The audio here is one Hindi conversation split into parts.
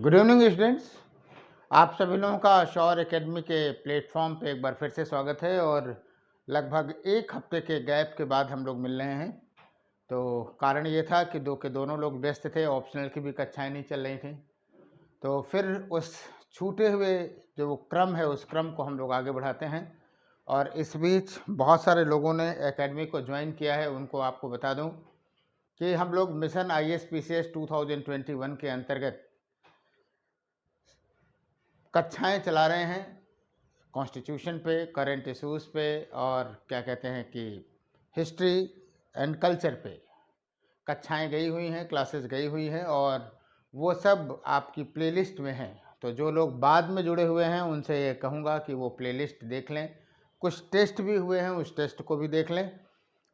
Good evening students. आप सभी लोगों का शौर एकेडमी के प्लेटफॉर्म पे एक बार फिर से स्वागत है और लगभग एक हफ्ते के गैप के बाद हम लोग मिल रहे हैं। तो कारण ये था कि दोनों लोग व्यस्त थे, ऑप्शनल की भी कक्षाएं नहीं चल रही थी। तो फिर उस छूटे हुए जो क्रम है उस क्रम को हम लोग आगे बढ़ाते हैं और इस बीच बहुत सारे लोगों ने एकेडमी को ज्वाइन किया है। उनको आपको बता दूं कि हम लोग मिशन ISPCS 2021 के अंतर्गत कक्षाएं चला रहे हैं कॉन्स्टिट्यूशन पे, करेंट इश्यूज़ पे और क्या कहते हैं कि हिस्ट्री एंड कल्चर पे कक्षाएं गई हुई हैं, क्लासेस गई हुई हैं और वो सब आपकी प्लेलिस्ट में हैं। तो जो लोग बाद में जुड़े हुए हैं उनसे ये कहूँगा कि वो प्लेलिस्ट देख लें। कुछ टेस्ट भी हुए हैं, उस टेस्ट को भी देख लें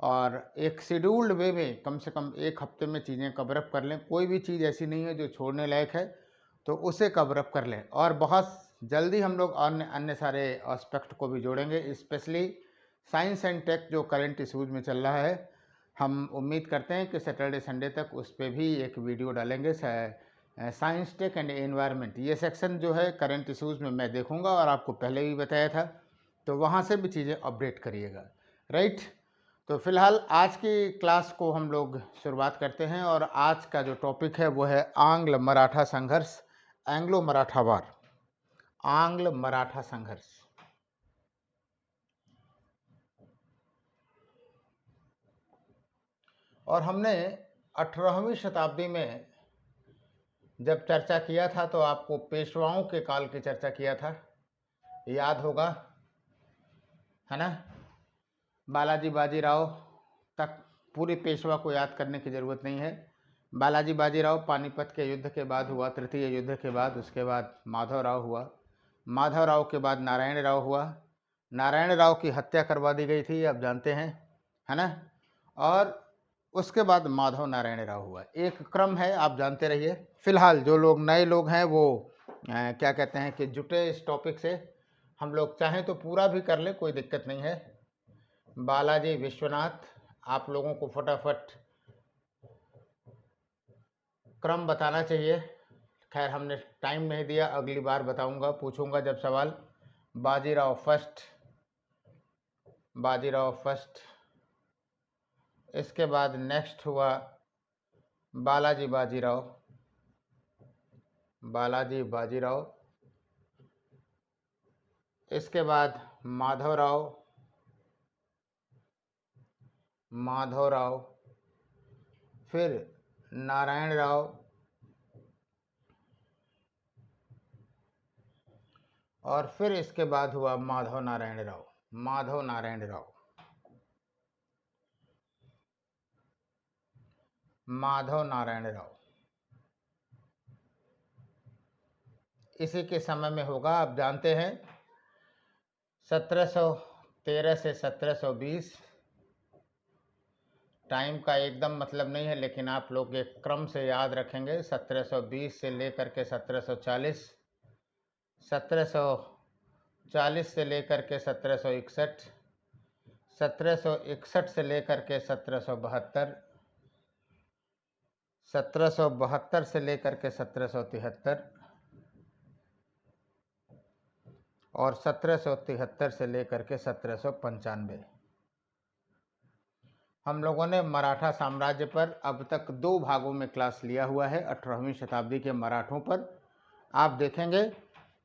और एक शेड्यूल्ड वे में कम से कम एक हफ्ते में चीज़ें कवरअप कर लें। कोई भी चीज़ ऐसी नहीं है जो छोड़ने लायक है, तो उसे कवरअप कर लें। और बहुत जल्दी हम लोग अन्य अन्य सारे एस्पेक्ट को भी जोड़ेंगे, स्पेशली साइंस एंड टेक जो करंट इशूज़ में चल रहा है। हम उम्मीद करते हैं कि सैटरडे संडे तक उस पर भी एक वीडियो डालेंगे। साइंस टेक एंड एनवायरनमेंट ये सेक्शन जो है करंट इशूज़ में मैं देखूंगा और आपको पहले भी बताया था, तो वहाँ से भी चीज़ें अपडेट करिएगा, राइट। तो फिलहाल आज की क्लास को हम लोग शुरुआत करते हैं और आज का जो टॉपिक है वो है आंग्ल मराठा संघर्ष, एंग्लो मराठा वार, आंग्ल मराठा संघर्ष। और हमने 18वीं शताब्दी में जब चर्चा किया था तो आपको पेशवाओं के काल की चर्चा किया था, याद होगा, है ना। बालाजी बाजीराव तक पूरे पेशवा को याद करने की ज़रूरत नहीं है। बालाजी बाजीराव पानीपत के युद्ध के बाद हुआ, तृतीय युद्ध के बाद। उसके बाद माधवराव हुआ, माधवराव के बाद नारायण राव हुआ। नारायण राव की हत्या करवा दी गई थी, आप जानते हैं, है ना। और उसके बाद माधव नारायण राव हुआ। एक क्रम है, आप जानते रहिए। फिलहाल जो लोग नए लोग हैं वो क्या कहते हैं कि जुटे इस टॉपिक से, हम लोग चाहें तो पूरा भी कर ले, कोई दिक्कत नहीं है। बालाजी विश्वनाथ, आप लोगों को फटाफट क्रम बताना चाहिए। खैर हमने टाइम नहीं दिया, अगली बार बताऊंगा, पूछूंगा जब सवाल। Bajirao first, Bajirao first. इसके बाद नेक्स्ट हुआ बालाजी बाजीराव, बालाजी बाजीराव। इसके बाद माधवराव, माधवराव। फिर नारायण राव और फिर इसके बाद हुआ माधव नारायण राव, माधव नारायण राव, माधव नारायण राव। इसी के समय में होगा, आप जानते हैं, 1713 से 1720। टाइम का एकदम मतलब नहीं है, लेकिन आप लोग एक क्रम से याद रखेंगे। 1720 से लेकर के 1740, 1740 से लेकर के 1761, 1761 से लेकर के 1772, 1772 से लेकर के 1773 और 1773 से लेकर के 1795। हम लोगों ने मराठा साम्राज्य पर अब तक 2 भागों में क्लास लिया हुआ है, 18वीं शताब्दी के मराठों पर। आप देखेंगे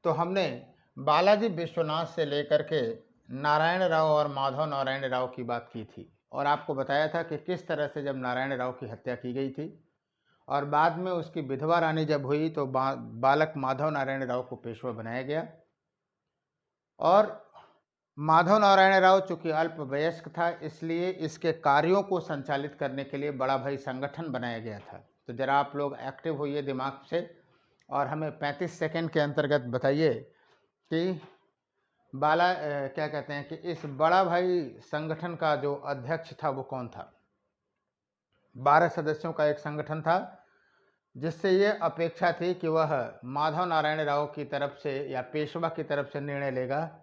तो हमने बालाजी विश्वनाथ से लेकर के नारायण राव और माधव नारायण राव की बात की थी और आपको बताया था कि किस तरह से जब नारायण राव की हत्या की गई थी और बाद में उसकी विधवा रानी जब हुई तो बालक माधव नारायण राव को पेशवा बनाया गया। और माधव नारायण राव चूंकि अल्पवयस्क था, इसलिए इसके कार्यों को संचालित करने के लिए बड़ा भाई संगठन बनाया गया था। तो ज़रा आप लोग एक्टिव होइए दिमाग से और हमें 35 सेकंड के अंतर्गत बताइए कि क्या कहते हैं कि इस बड़ा भाई संगठन का जो अध्यक्ष था वो कौन था। 12 सदस्यों का एक संगठन था जिससे ये अपेक्षा थी कि वह माधव नारायण राव की तरफ से या पेशवा की तरफ से निर्णय लेगा।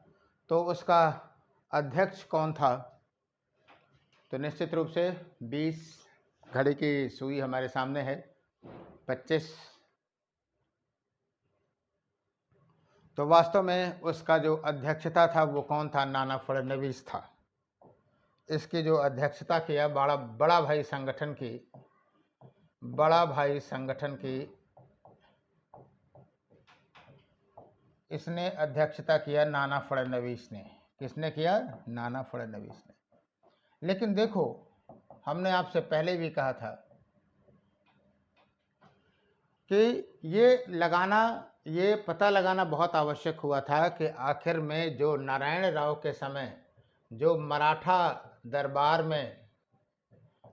तो उसका अध्यक्ष कौन था? तो निश्चित रूप से 20, घड़ी की सुई हमारे सामने है, 25, तो वास्तव में उसका जो अध्यक्षता था वो कौन था? नाना फडणवीस था। इसकी जो अध्यक्षता किया बड़ा भाई संगठन की इसने अध्यक्षता किया नाना फडणवीस ने। किसने किया? नाना फडणवीस ने। लेकिन देखो, हमने आपसे पहले भी कहा था कि ये पता लगाना बहुत आवश्यक हुआ था कि आखिर में जो नारायण राव के समय जो मराठा दरबार में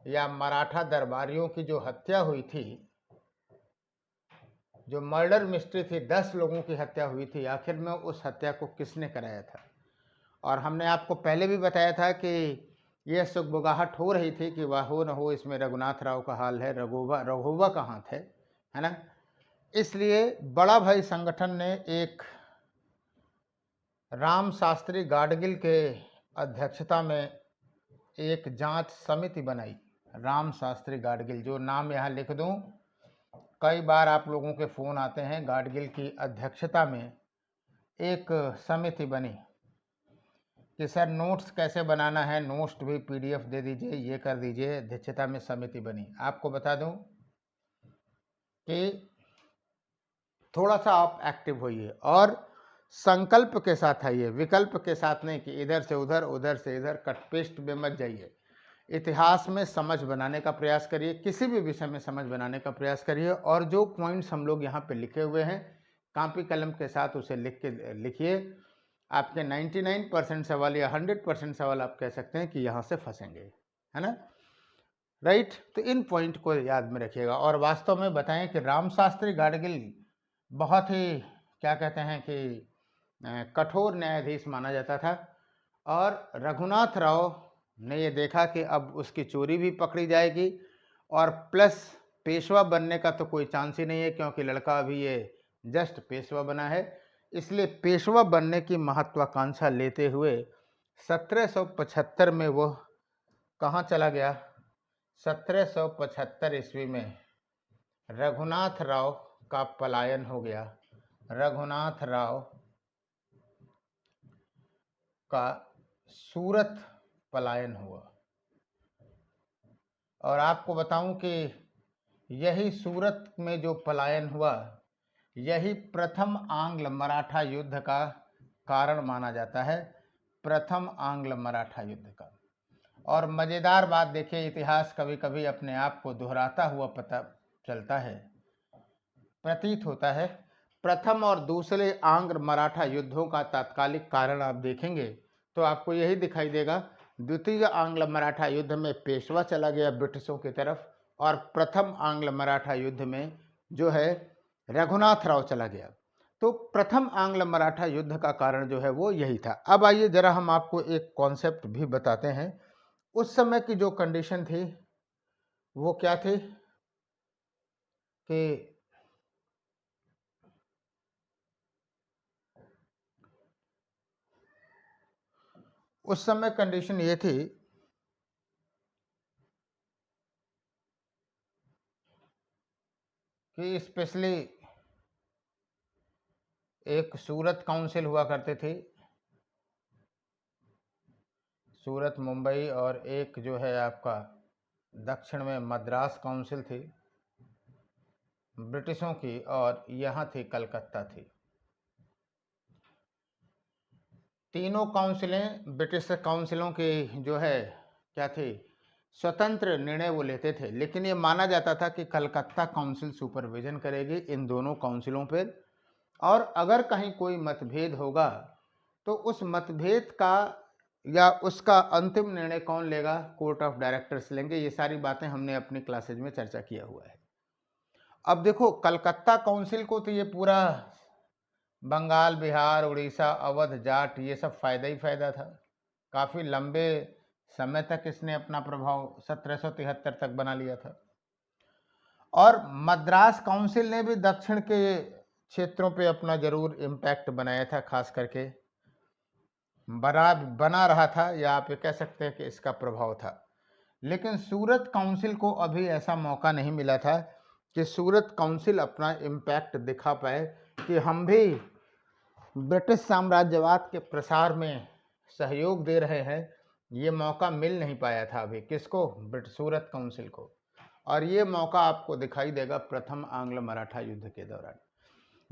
या मराठा दरबारियों की जो हत्या हुई थी, जो मर्डर मिस्ट्री थी, 10 लोगों की हत्या हुई थी, आखिर में उस हत्या को किसने कराया था? और हमने आपको पहले भी बताया था कि यह सुगबुगाहट हो रही थी कि वह हो न हो इसमें रघुनाथ राव का हाल है, रघुवा का हाथ है ना। इसलिए बड़ा भाई संगठन ने एक राम शास्त्री गाडगिल के अध्यक्षता में एक जांच समिति बनाई। राम शास्त्री गाडगिल, जो नाम यहाँ लिख दूं, कई बार आप लोगों के फ़ोन आते हैं। गाडगिल की अध्यक्षता में एक समिति बनी कि सर नोट्स कैसे बनाना है, नोट्स भी PDF दे दीजिए, ये कर दीजिए। अध्यक्षता में समिति बनी। आपको बता दूं कि थोड़ा सा आप एक्टिव होइए और संकल्प के साथ आइए, विकल्प के साथ नहीं कि इधर से उधर, उधर से इधर कट पेस्ट में मत जाइए। इतिहास में समझ बनाने का प्रयास करिए, किसी भी विषय में समझ बनाने का प्रयास करिए, और जो पॉइंट्स हम लोग यहाँ पे लिखे हुए हैं कापी कलम के साथ उसे लिखिए। आपके 99% सवाल या 100% सवाल आप कह सकते हैं कि यहाँ से फंसेंगे, है ना, राइट। तो इन पॉइंट को याद में रखिएगा और वास्तव में बताएं कि राम शास्त्री गाडगिल बहुत ही क्या कहते हैं कि कठोर न्यायाधीश माना जाता था, और रघुनाथ राव ने ये देखा कि अब उसकी चोरी भी पकड़ी जाएगी और प्लस पेशवा बनने का तो कोई चांस ही नहीं है, क्योंकि लड़का अभी ये जस्ट पेशवा बना है। इसलिए पेशवा बनने की महत्वाकांक्षा लेते हुए 1775 में वो कहाँ चला गया? 1775 ईस्वी में रघुनाथ राव का पलायन हो गया। रघुनाथ राव का सूरत पलायन हुआ। और आपको बताऊं कि यही सूरत में जो पलायन हुआ, यही प्रथम आंग्ल मराठा युद्ध का कारण माना जाता है। प्रथम आंग्ल मराठा युद्ध का। और मज़ेदार बात देखिए, इतिहास कभी कभी अपने आप को दोहराता हुआ पता चलता है, प्रतीत होता है। प्रथम और दूसरे आंग्ल मराठा युद्धों का तात्कालिक कारण आप देखेंगे तो आपको यही दिखाई देगा। द्वितीय आंग्ल मराठा युद्ध में पेशवा चला गया ब्रिटिशों की तरफ, और प्रथम आंग्ल मराठा युद्ध में जो है रघुनाथ राव चला गया। तो प्रथम आंग्ल मराठा युद्ध का कारण जो है वो यही था। अब आइए जरा हम आपको एक कॉन्सेप्ट भी बताते हैं। उस समय की जो कंडीशन थी वो क्या थी कि उस समय कंडीशन ये थी कि स्पेशली एक सूरत काउंसिल हुआ करते थे, सूरत मुंबई, और एक जो है आपका दक्षिण में मद्रास काउंसिल थी ब्रिटिशों की, और यहाँ थी कलकत्ता थी। तीनों काउंसिलें ब्रिटिश काउंसिलों की जो है क्या थी, स्वतंत्र निर्णय वो लेते थे। लेकिन ये माना जाता था कि कलकत्ता काउंसिल सुपरविजन करेगी इन दोनों काउंसिलों पर, और अगर कहीं कोई मतभेद होगा तो उस मतभेद का या उसका अंतिम निर्णय कौन लेगा? कोर्ट ऑफ डायरेक्टर्स लेंगे। ये सारी बातें हमने अपनी क्लासेज में चर्चा किया हुआ है। अब देखो, कलकत्ता काउंसिल को तो ये पूरा बंगाल, बिहार, उड़ीसा, अवध, जाट, ये सब फायदा ही फायदा था। काफ़ी लंबे समय तक इसने अपना प्रभाव 1773 तक बना लिया था। और मद्रास काउंसिल ने भी दक्षिण के क्षेत्रों पे अपना जरूर इम्पैक्ट बनाया था, खास करके बना रहा था, या आप ये कह सकते हैं कि इसका प्रभाव था। लेकिन सूरत काउंसिल को अभी ऐसा मौका नहीं मिला था कि सूरत काउंसिल अपना इम्पैक्ट दिखा पाए कि हम भी ब्रिटिश साम्राज्यवाद के प्रसार में सहयोग दे रहे हैं, ये मौका मिल नहीं पाया था अभी किसको, सूरत काउंसिल को। और ये मौका आपको दिखाई देगा प्रथम आंग्ल मराठा युद्ध के दौरान।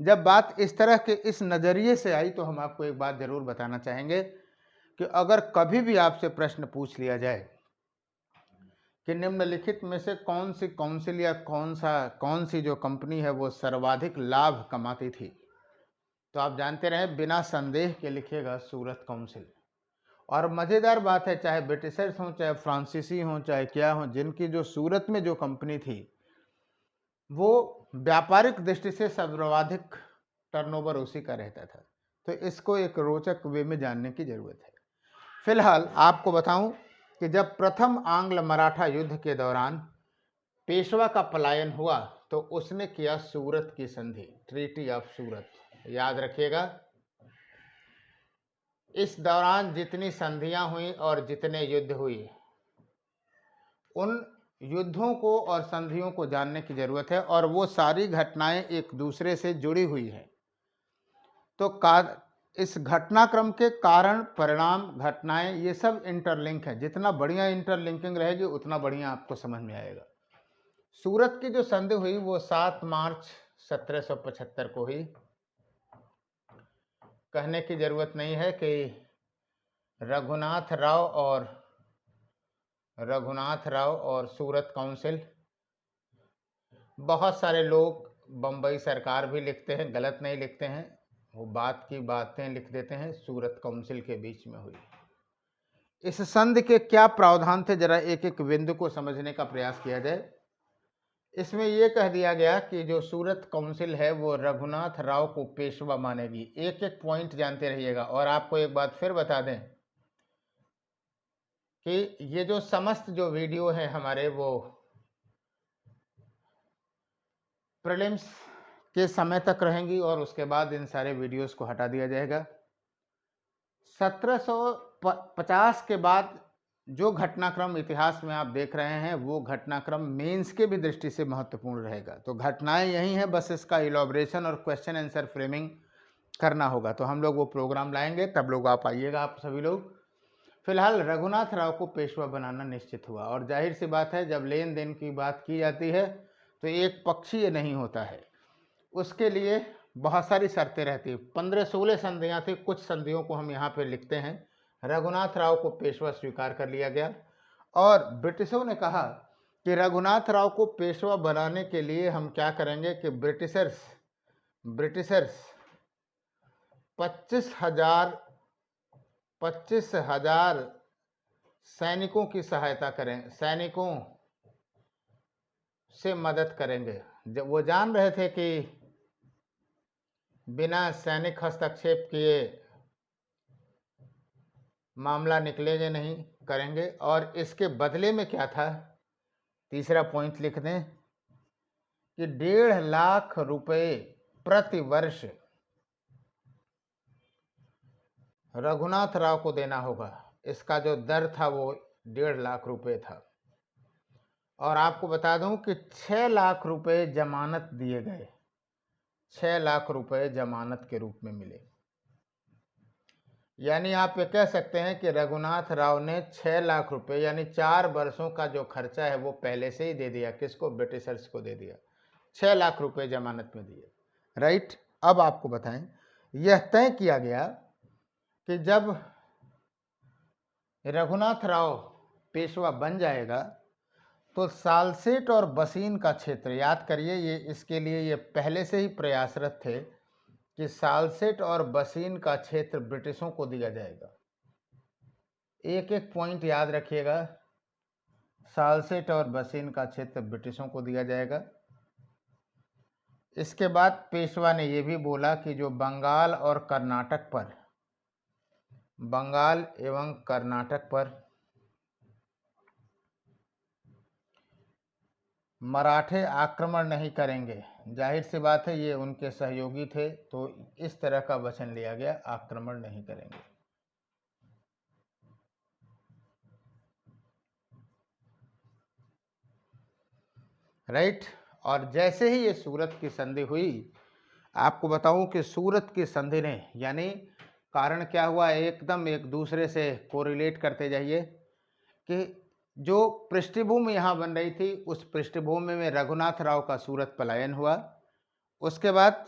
जब बात इस तरह के इस नज़रिए से आई तो हम आपको एक बात जरूर बताना चाहेंगे कि अगर कभी भी आपसे प्रश्न पूछ लिया जाए कि निम्नलिखित में से कौन सी काउंसिल या कौन सी जो कंपनी है वो सर्वाधिक लाभ कमाती थी, तो आप जानते रहे बिना संदेह के लिखिएगा सूरत काउंसिल। और मज़ेदार बात है, चाहे ब्रिटिशर्स हों, चाहे फ्रांसीसी हों, चाहे क्या हों, जिनकी जो सूरत में जो कंपनी थी वो व्यापारिक दृष्टि से सर्वाधिक टर्नओवर उसी का रहता था। तो इसको एक रोचक वे में जानने की जरूरत है। फिलहाल आपको बताऊं कि जब प्रथम आंग्ल मराठा युद्ध के दौरान पेशवा का पलायन हुआ तो उसने किया सूरत की संधि, ट्रीटी ऑफ सूरत, याद रखिएगा। इस दौरान जितनी संधियां हुई और जितने युद्ध हुए, उन युद्धों को और संधियों को जानने की जरूरत है, और वो सारी घटनाएं एक दूसरे से जुड़ी हुई हैं। तो इस घटनाक्रम के कारण परिणाम घटनाएं ये सब इंटरलिंक है। जितना बढ़िया इंटरलिंकिंग रहेगी उतना बढ़िया आपको समझ में आएगा। सूरत की जो संधि हुई वो 7 मार्च 1775 को हुई। कहने की जरूरत नहीं है कि रघुनाथ राव और सूरत काउंसिल, बहुत सारे लोग बम्बई सरकार भी लिखते हैं, गलत नहीं लिखते हैं, वो बात की बातें लिख देते हैं, सूरत काउंसिल के बीच में हुई। इस संधि के क्या प्रावधान थे, जरा एक एक बिंदु को समझने का प्रयास किया जाए। इसमें यह कह दिया गया कि जो सूरत काउंसिल है वो रघुनाथ राव को पेशवा मानेगी। एक एक पॉइंट जानते रहिएगा। और आपको एक बात फिर बता दें कि ये जो समस्त जो वीडियो है हमारे, वो प्रीलिम्स के समय तक रहेंगी और उसके बाद इन सारे वीडियोस को हटा दिया जाएगा। 1750 के बाद जो घटनाक्रम इतिहास में आप देख रहे हैं वो घटनाक्रम मेंस के भी दृष्टि से महत्वपूर्ण रहेगा। तो घटनाएं यही हैं, बस इसका इलॉबरेशन और क्वेश्चन आंसर फ्रेमिंग करना होगा। तो हम लोग वो प्रोग्राम लाएंगे, तब लोग आप आइएगा, आप सभी लोग। फिलहाल रघुनाथ राव को पेशवा बनाना निश्चित हुआ, और जाहिर सी बात है जब लेन देन की बात की जाती है तो एक पक्षीय नहीं होता है, उसके लिए बहुत सारी शर्तें रहती है। 15-16 संधियां थी, कुछ संधियों को हम यहाँ पे लिखते हैं। रघुनाथ राव को पेशवा स्वीकार कर लिया गया, और ब्रिटिशों ने कहा कि रघुनाथ राव को पेशवा बनाने के लिए हम क्या करेंगे कि ब्रिटिशर्स 25,000 सैनिकों की सहायता करें, सैनिकों से मदद करेंगे। जब वो जान रहे थे कि बिना सैनिक हस्तक्षेप किए मामला निकलेंगे नहीं, करेंगे। और इसके बदले में क्या था, तीसरा पॉइंट लिख दें कि 1.5 लाख रुपए प्रति वर्ष रघुनाथ राव को देना होगा। इसका जो दर था वो 1.5 लाख रुपए था। और आपको बता दूं कि 6 लाख रुपए जमानत दिए गए, 6 लाख रुपए जमानत के रूप में मिले। यानी आप ये कह सकते हैं कि रघुनाथ राव ने 6 लाख रुपए यानी 4 वर्षों का जो खर्चा है वो पहले से ही दे दिया। किसको? ब्रिटिशर्स को दे दिया। 6 लाख रुपए जमानत में दिए। राइट। अब आपको बताएं, यह तय किया गया कि जब रघुनाथ राव पेशवा बन जाएगा तो सालसेट और बसीन का क्षेत्र, याद करिए ये, इसके लिए ये पहले से ही प्रयासरत थे कि सालसेट और बसीन का क्षेत्र ब्रिटिशों को दिया जाएगा। एक एक पॉइंट याद रखिएगा, सालसेट और बसीन का क्षेत्र ब्रिटिशों को दिया जाएगा। इसके बाद पेशवा ने यह भी बोला कि जो बंगाल और कर्नाटक पर, बंगाल एवं कर्नाटक पर मराठे आक्रमण नहीं करेंगे। जाहिर सी बात है ये उनके सहयोगी थे, तो इस तरह का वचन लिया गया, आक्रमण नहीं करेंगे। राइट। और जैसे ही ये सूरत की संधि हुई, आपको बताऊं कि सूरत की संधि ने, यानी कारण क्या हुआ, एकदम एक दूसरे से कोरिलेट करते जाइए कि जो पृष्ठभूमि यहाँ बन रही थी उस पृष्ठभूमि में रघुनाथ राव का सूरत पलायन हुआ। उसके बाद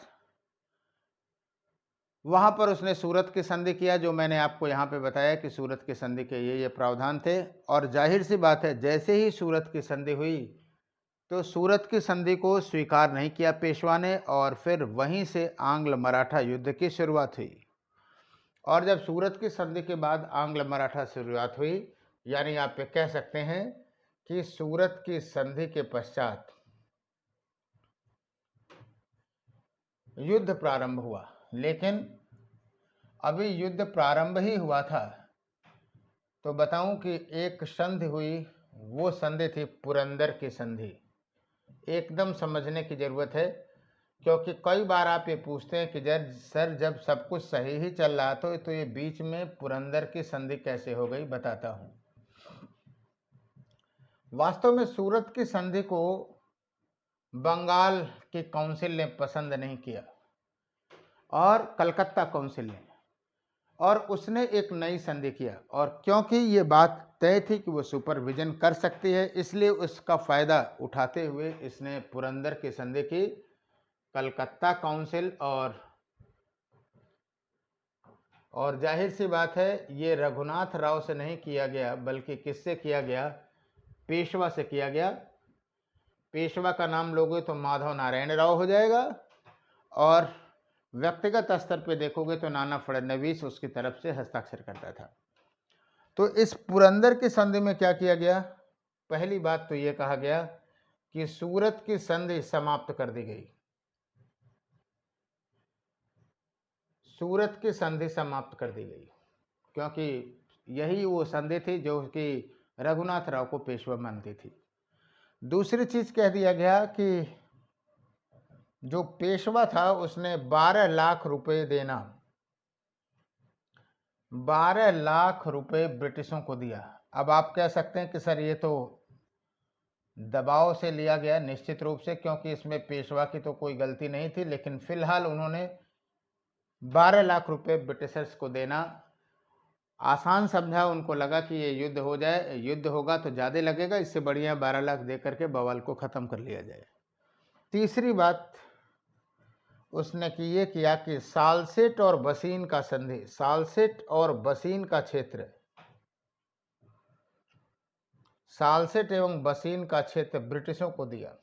वहाँ पर उसने सूरत की संधि किया, जो मैंने आपको यहाँ पे बताया कि सूरत की संधि के ये प्रावधान थे। और जाहिर सी बात है, जैसे ही सूरत की संधि हुई तो सूरत की संधि को स्वीकार नहीं किया पेशवा ने, और फिर वहीं से आंग्ल मराठा युद्ध की शुरुआत हुई। और जब सूरत की संधि के बाद आंग्ल मराठा शुरुआत हुई, यानी आप ये कह सकते हैं कि सूरत की संधि के पश्चात युद्ध प्रारंभ हुआ। लेकिन अभी युद्ध प्रारंभ ही हुआ था तो बताऊं कि एक संधि हुई, वो संधि थी पुरंदर की संधि। एकदम समझने की जरूरत है, क्योंकि कई बार आप ये पूछते हैं कि सर जब सब कुछ सही ही चल रहा तो ये बीच में पुरंदर की संधि कैसे हो गई, बताता हूं। वास्तव में सूरत की संधि को बंगाल की काउंसिल ने पसंद नहीं किया और कलकत्ता काउंसिल ने, और उसने एक नई संधि किया। और क्योंकि ये बात तय थी कि वो सुपरविजन कर सकती है, इसलिए उसका फायदा उठाते हुए इसने पुरंदर की संधि की। कलकत्ता काउंसिल और जाहिर सी बात है, ये रघुनाथ राव से नहीं किया गया, बल्कि किससे किया गया, पेशवा से किया गया। पेशवा का नाम लोगे तो माधव नारायण राव हो जाएगा, और व्यक्तिगत स्तर पे देखोगे तो नाना फडणवीस उसकी तरफ से हस्ताक्षर करता था। तो इस पुरंदर की संधि में क्या किया गया, पहली बात तो ये कहा गया कि सूरत की संधि समाप्त कर दी गई। सूरत की संधि समाप्त कर दी गई क्योंकि यही वो संधि थी जो कि रघुनाथ राव को पेशवा मानती थी। दूसरी चीज कह दिया गया कि जो पेशवा था उसने 12 लाख रुपए देना, 12 लाख रुपए ब्रिटिशों को दिया। अब आप कह सकते हैं कि सर ये तो दबाव से लिया गया, निश्चित रूप से, क्योंकि इसमें पेशवा की तो कोई गलती नहीं थी, लेकिन फिलहाल उन्होंने 12 लाख रुपए ब्रिटिशर्स को देना आसान समझा। उनको लगा कि ये युद्ध हो जाए, युद्ध होगा तो ज़्यादा लगेगा, इससे बढ़िया 12 लाख दे करके बवाल को ख़त्म कर लिया जाए। तीसरी बात उसने कि ये किया कि सालसेट और बसीन का संधि, सालसेट और बसीन का क्षेत्र, सालसेट एवं बसीन का क्षेत्र ब्रिटिशों को दिया,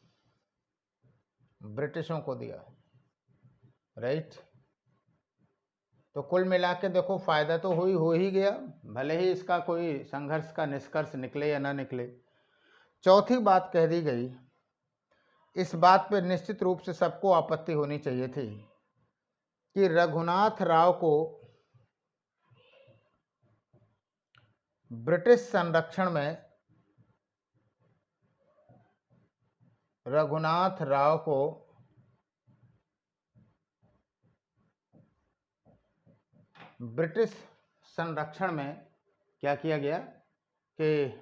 ब्रिटिशों को दिया, राइट। तो कुल मिला के देखो, फायदा तो हो ही गया, भले ही इसका कोई संघर्ष का निष्कर्ष निकले या ना निकले। चौथी बात कह दी गई, इस बात पर निश्चित रूप से सबको आपत्ति होनी चाहिए थी कि रघुनाथ राव को ब्रिटिश संरक्षण में, रघुनाथ राव को ब्रिटिश संरक्षण में क्या किया गया कि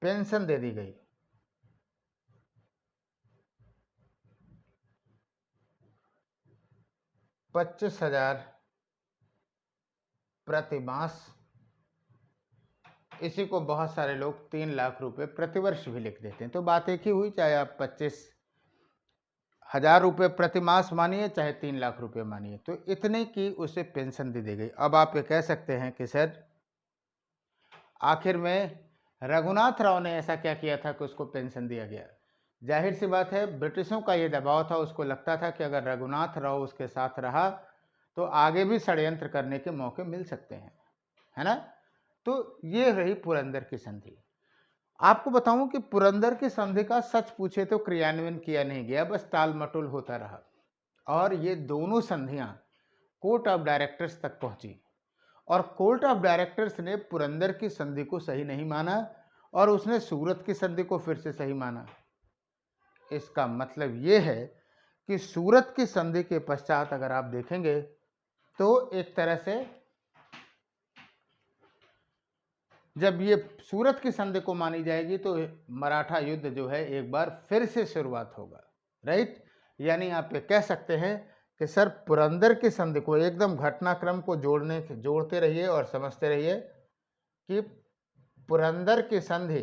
पेंशन दे दी गई। 25,000 प्रति मास, इसी को बहुत सारे लोग 3 लाख रुपए प्रतिवर्ष भी लिख देते हैं। तो बात एक ही हुई, चाहे आप 25,000 रुपये प्रति मास मानिए, चाहे 3 लाख रुपए मानिए, तो इतने की उसे पेंशन दे दी गई। अब आप ये कह सकते हैं कि सर आखिर में रघुनाथ राव ने ऐसा क्या किया था कि उसको पेंशन दिया गया। जाहिर सी बात है, ब्रिटिशों का ये दबाव था, उसको लगता था कि अगर रघुनाथ राव उसके साथ रहा तो आगे भी षड्यंत्र करने के मौके मिल सकते हैं, है ना। तो ये रही पुरंदर की संधि। आपको बताऊं कि पुरंदर की संधि का सच पूछे तो क्रियान्वयन किया नहीं गया, बस टाल मटोल होता रहा, और ये दोनों संधियां कोर्ट ऑफ डायरेक्टर्स तक पहुंची, और कोर्ट ऑफ डायरेक्टर्स ने पुरंदर की संधि को सही नहीं माना और उसने सूरत की संधि को फिर से सही माना। इसका मतलब ये है कि सूरत की संधि के पश्चात अगर आप देखेंगे तो एक तरह से जब ये सूरत की संधि को मानी जाएगी तो मराठा युद्ध जो है एक बार फिर से शुरुआत होगा, राइट। यानी आप ये कह सकते हैं कि सर पुरंदर की संधि को एकदम घटनाक्रम को जोड़ते रहिए और समझते रहिए कि पुरंदर की संधि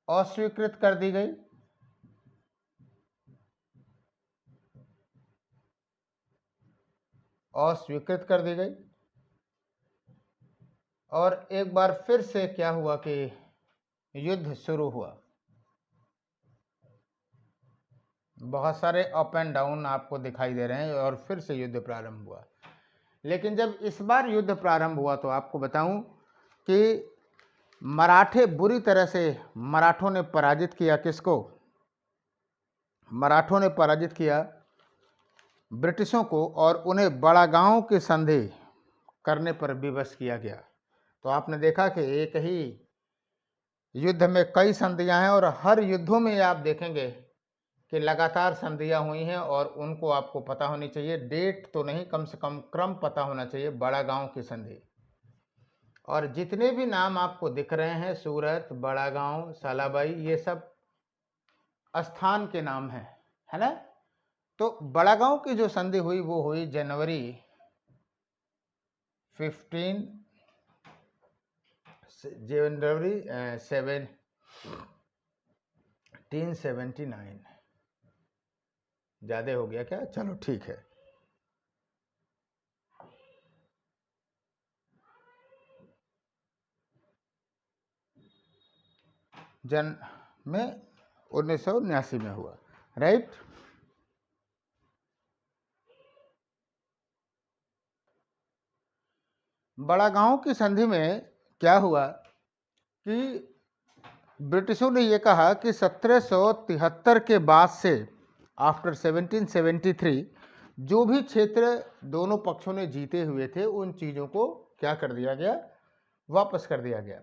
अस्वीकृत कर दी गई, अस्वीकृत कर दी गई, और एक बार फिर से क्या हुआ कि युद्ध शुरू हुआ। बहुत सारे अप एंड डाउन आपको दिखाई दे रहे हैं और फिर से युद्ध प्रारंभ हुआ। लेकिन जब इस बार युद्ध प्रारंभ हुआ तो आपको बताऊं कि मराठे बुरी तरह से, मराठों ने पराजित किया किसको? मराठों ने पराजित किया ब्रिटिशों को और उन्हें बड़ा गांव की संधि करने पर विवश किया गया। तो आपने देखा कि एक ही युद्ध में कई संधियां हैं और हर युद्धों में आप देखेंगे कि लगातार संधियां हुई हैं और उनको आपको पता होनी चाहिए, डेट तो नहीं, कम से कम क्रम पता होना चाहिए। बड़ा गांव की संधि, और जितने भी नाम आपको दिख रहे हैं, सूरत, बड़ा गांव, सालाबाई, ये सब स्थान के नाम हैं, है ना। तो बड़ा गांव की जो संधि हुई वो हुई जनवरी 1779। ज़्यादा हो गया क्या? चलो ठीक है। जन में 1979 में हुआ, राइट। बड़ा गांव की संधि में क्या हुआ कि ब्रिटिशों ने यह कहा कि 1773 के बाद से, आफ्टर 1773, जो भी क्षेत्र दोनों पक्षों ने जीते हुए थे उन चीज़ों को क्या कर दिया गया? वापस कर दिया गया।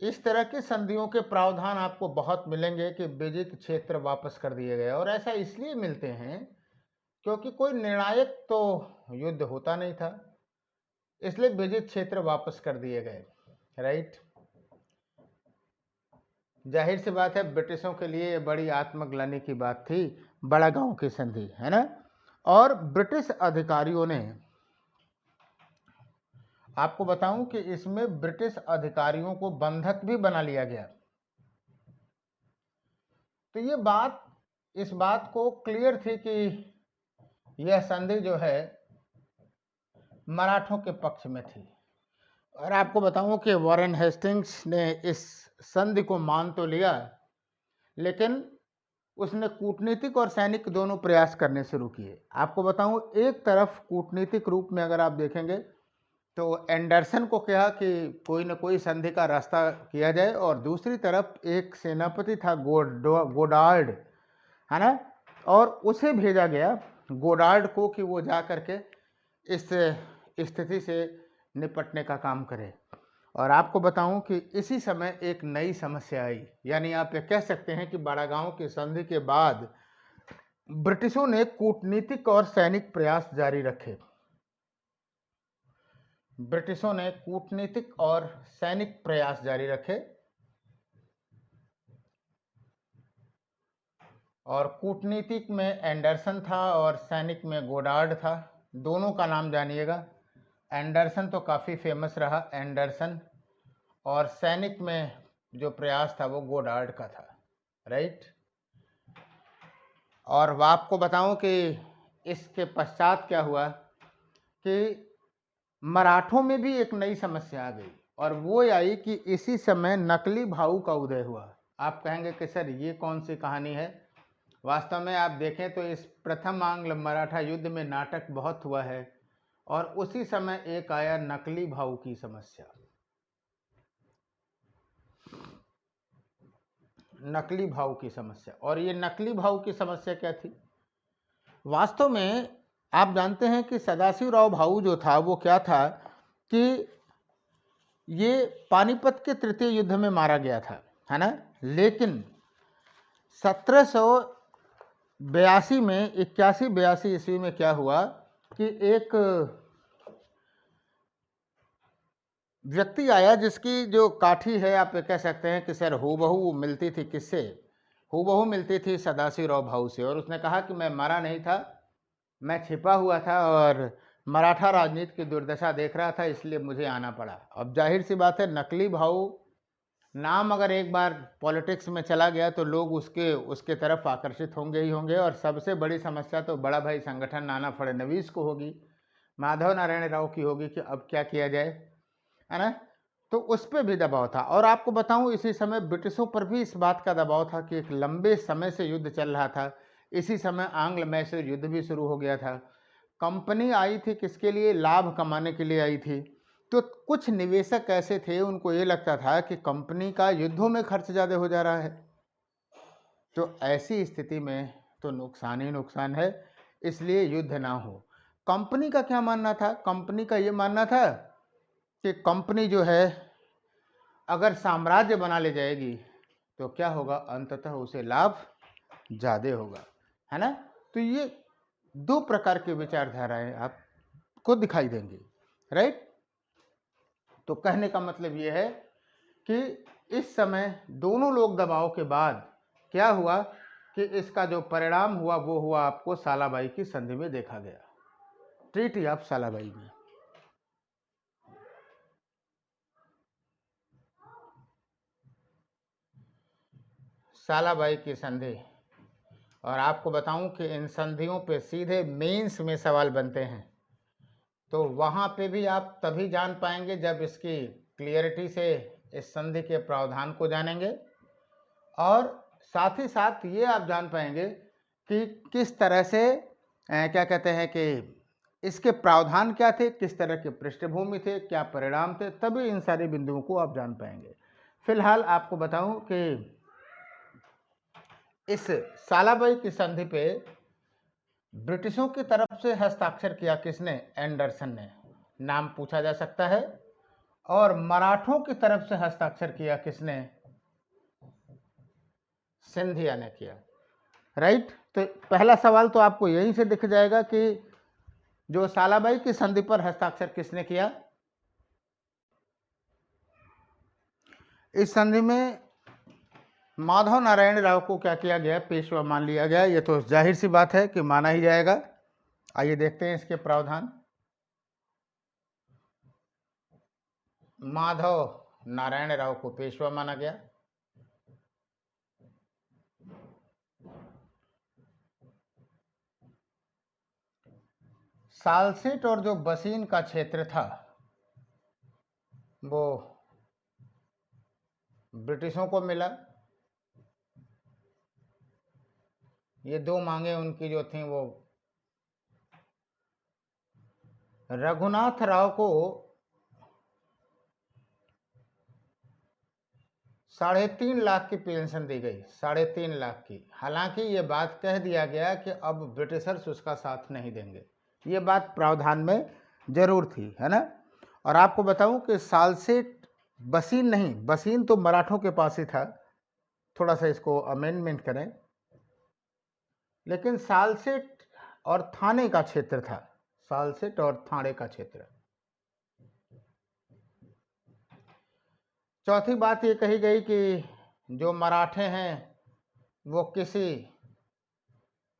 इस तरह के संधियों के प्रावधान आपको बहुत मिलेंगे कि विजित क्षेत्र वापस कर दिए गए, और ऐसा इसलिए मिलते हैं क्योंकि कोई निर्णायक तो युद्ध होता नहीं था, इसलिए विजित क्षेत्र वापस कर दिए गए, राइट। जाहिर सी बात है ब्रिटिशों के लिए बड़ी आत्मग्लानि की बात थी बड़ा गांव की संधि, है ना। और ब्रिटिश अधिकारियों ने, आपको बताऊं कि इसमें ब्रिटिश अधिकारियों को बंधक भी बना लिया गया। तो ये बात, इस बात को क्लियर थी कि यह संधि जो है मराठों के पक्ष में थी। और आपको बताऊं कि वॉरेन हेस्टिंग्स ने इस संधि को मान तो लिया, लेकिन उसने कूटनीतिक और सैनिक दोनों प्रयास करने शुरू किए। आपको बताऊं, एक तरफ कूटनीतिक रूप में अगर आप देखेंगे तो एंडरसन को कहा कि कोई न कोई संधि का रास्ता किया जाए, और दूसरी तरफ एक सेनापति था गोडार्ड, है ना, और उसे भेजा गया गोडार्ड को कि वो जा करके इस स्थिति से निपटने का काम करे। और आपको बताऊं कि इसी समय एक नई समस्या आई, यानी आप ये कह सकते हैं कि बड़ा गांव की संधि के बाद ब्रिटिशों ने कूटनीतिक और सैनिक प्रयास जारी रखे। ब्रिटिशों ने कूटनीतिक और सैनिक प्रयास जारी रखे, और कूटनीतिक में एंडरसन था और सैनिक में गोडार्ड था। दोनों का नाम जानिएगा। एंडरसन तो काफ़ी फेमस रहा, एंडरसन, और सैनिक में जो प्रयास था वो गोडार्ड का था, राइट। और आपको बताऊं कि इसके पश्चात क्या हुआ कि मराठों में भी एक नई समस्या आ गई, और वो आई कि इसी समय नकली भाऊ का उदय हुआ। आप कहेंगे कि सर ये कौन सी कहानी है? वास्तव में आप देखें तो इस प्रथम आंग्ल मराठा युद्ध में नाटक बहुत हुआ है, और उसी समय एक आया नकली भाऊ की समस्या। नकली भाव की समस्या। और ये नकली भाव की समस्या क्या थी? वास्तव में आप जानते हैं कि सदाशिवराव भाऊ जो था वो क्या था कि ये पानीपत के तृतीय युद्ध में मारा गया था, है ना। लेकिन 1782 में, 81-82 ईस्वी में क्या हुआ कि एक व्यक्ति आया जिसकी जो काठी है आप ये कह सकते हैं कि सर हूबहू मिलती थी किससे? हूबहू मिलती थी सदाशिवराव भाऊ से, और उसने कहा कि मैं मरा नहीं था, मैं छिपा हुआ था और मराठा राजनीति की दुर्दशा देख रहा था, इसलिए मुझे आना पड़ा। अब ज़ाहिर-सी बात है, नकली भाऊ नाम अगर एक बार पॉलिटिक्स में चला गया तो लोग उसके उसके तरफ आकर्षित होंगे ही होंगे, और सबसे बड़ी समस्या तो बड़ा भाई संगठन नाना फडणवीस को होगी, माधव नारायण राव की होगी कि अब क्या किया जाए, है ना? तो उस पे भी दबाव था। और आपको बताऊं, इसी समय ब्रिटिशों पर भी इस बात का दबाव था कि एक लंबे समय से युद्ध चल रहा था। इसी समय आंग्ल मैसूर युद्ध भी शुरू हो गया था। कंपनी आई थी किसके लिए? लाभ कमाने के लिए आई थी। तो कुछ निवेशक ऐसे थे, उनको ये लगता था कि कंपनी का युद्धों में खर्च ज़्यादा हो जा रहा है, तो ऐसी स्थिति में तो नुकसान ही नुकसान है, इसलिए युद्ध ना हो। कंपनी का क्या मानना था? कंपनी का ये मानना था कि कंपनी जो है अगर साम्राज्य बना ले जाएगी तो क्या होगा, अंततः उसे लाभ ज़्यादा होगा, है ना? तो ये दो प्रकार की विचारधाराएं आपको दिखाई देंगी, राइट? तो कहने का मतलब ये है कि इस समय दोनों लोग दबाव के बाद क्या हुआ कि इसका जो परिणाम हुआ वो हुआ आपको सालाबाई की संधि में देखा गया, ट्रीटी ऑफ सालाबाई में। सालाबाई की संधि, और आपको बताऊं कि इन संधियों पे सीधे मेंस में सवाल बनते हैं, तो वहाँ पे भी आप तभी जान पाएंगे जब इसकी क्लियरिटी से इस संधि के प्रावधान को जानेंगे, और साथ ही साथ ये आप जान पाएंगे कि किस तरह से क्या कहते हैं कि इसके प्रावधान क्या थे, किस तरह के पृष्ठभूमि थे, क्या परिणाम थे, तभी इन सारे बिंदुओं को आप जान पाएंगे। फिलहाल आपको बताऊं कि इस सालाबाई की संधि पे ब्रिटिशों की तरफ से हस्ताक्षर किया किसने? एंडरसन ने, नाम पूछा जा सकता है। और मराठों की तरफ से हस्ताक्षर किया किसने? सिंधिया ने किया, राइट? तो पहला सवाल तो आपको यहीं से दिख जाएगा कि जो सालाबाई की संधि पर हस्ताक्षर किसने किया। इस संधि में माधव नारायण राव को क्या किया गया? पेशवा मान लिया गया। ये तो जाहिर सी बात है कि माना ही जाएगा। आइए देखते हैं इसके प्रावधान। माधव नारायण राव को पेशवा माना गया। सालसेट और जो बसीन का क्षेत्र था वो ब्रिटिशों को मिला। ये दो मांगे उनकी जो थी वो रघुनाथ राव को 3.5 लाख की पेंशन दी गई, 3.5 लाख की। हालांकि ये बात कह दिया गया कि अब ब्रिटिशर्स उसका साथ नहीं देंगे, ये बात प्रावधान में जरूर थी, है ना? और आपको बताऊं कि सालसेट बसीन नहीं, बसीन तो मराठों के पास ही था, थोड़ा सा इसको अमेंडमेंट करें, लेकिन सालसेट और थाने का क्षेत्र था, सालसेट और थाने का क्षेत्र। चौथी बात ये कही गई कि जो मराठे हैं वो किसी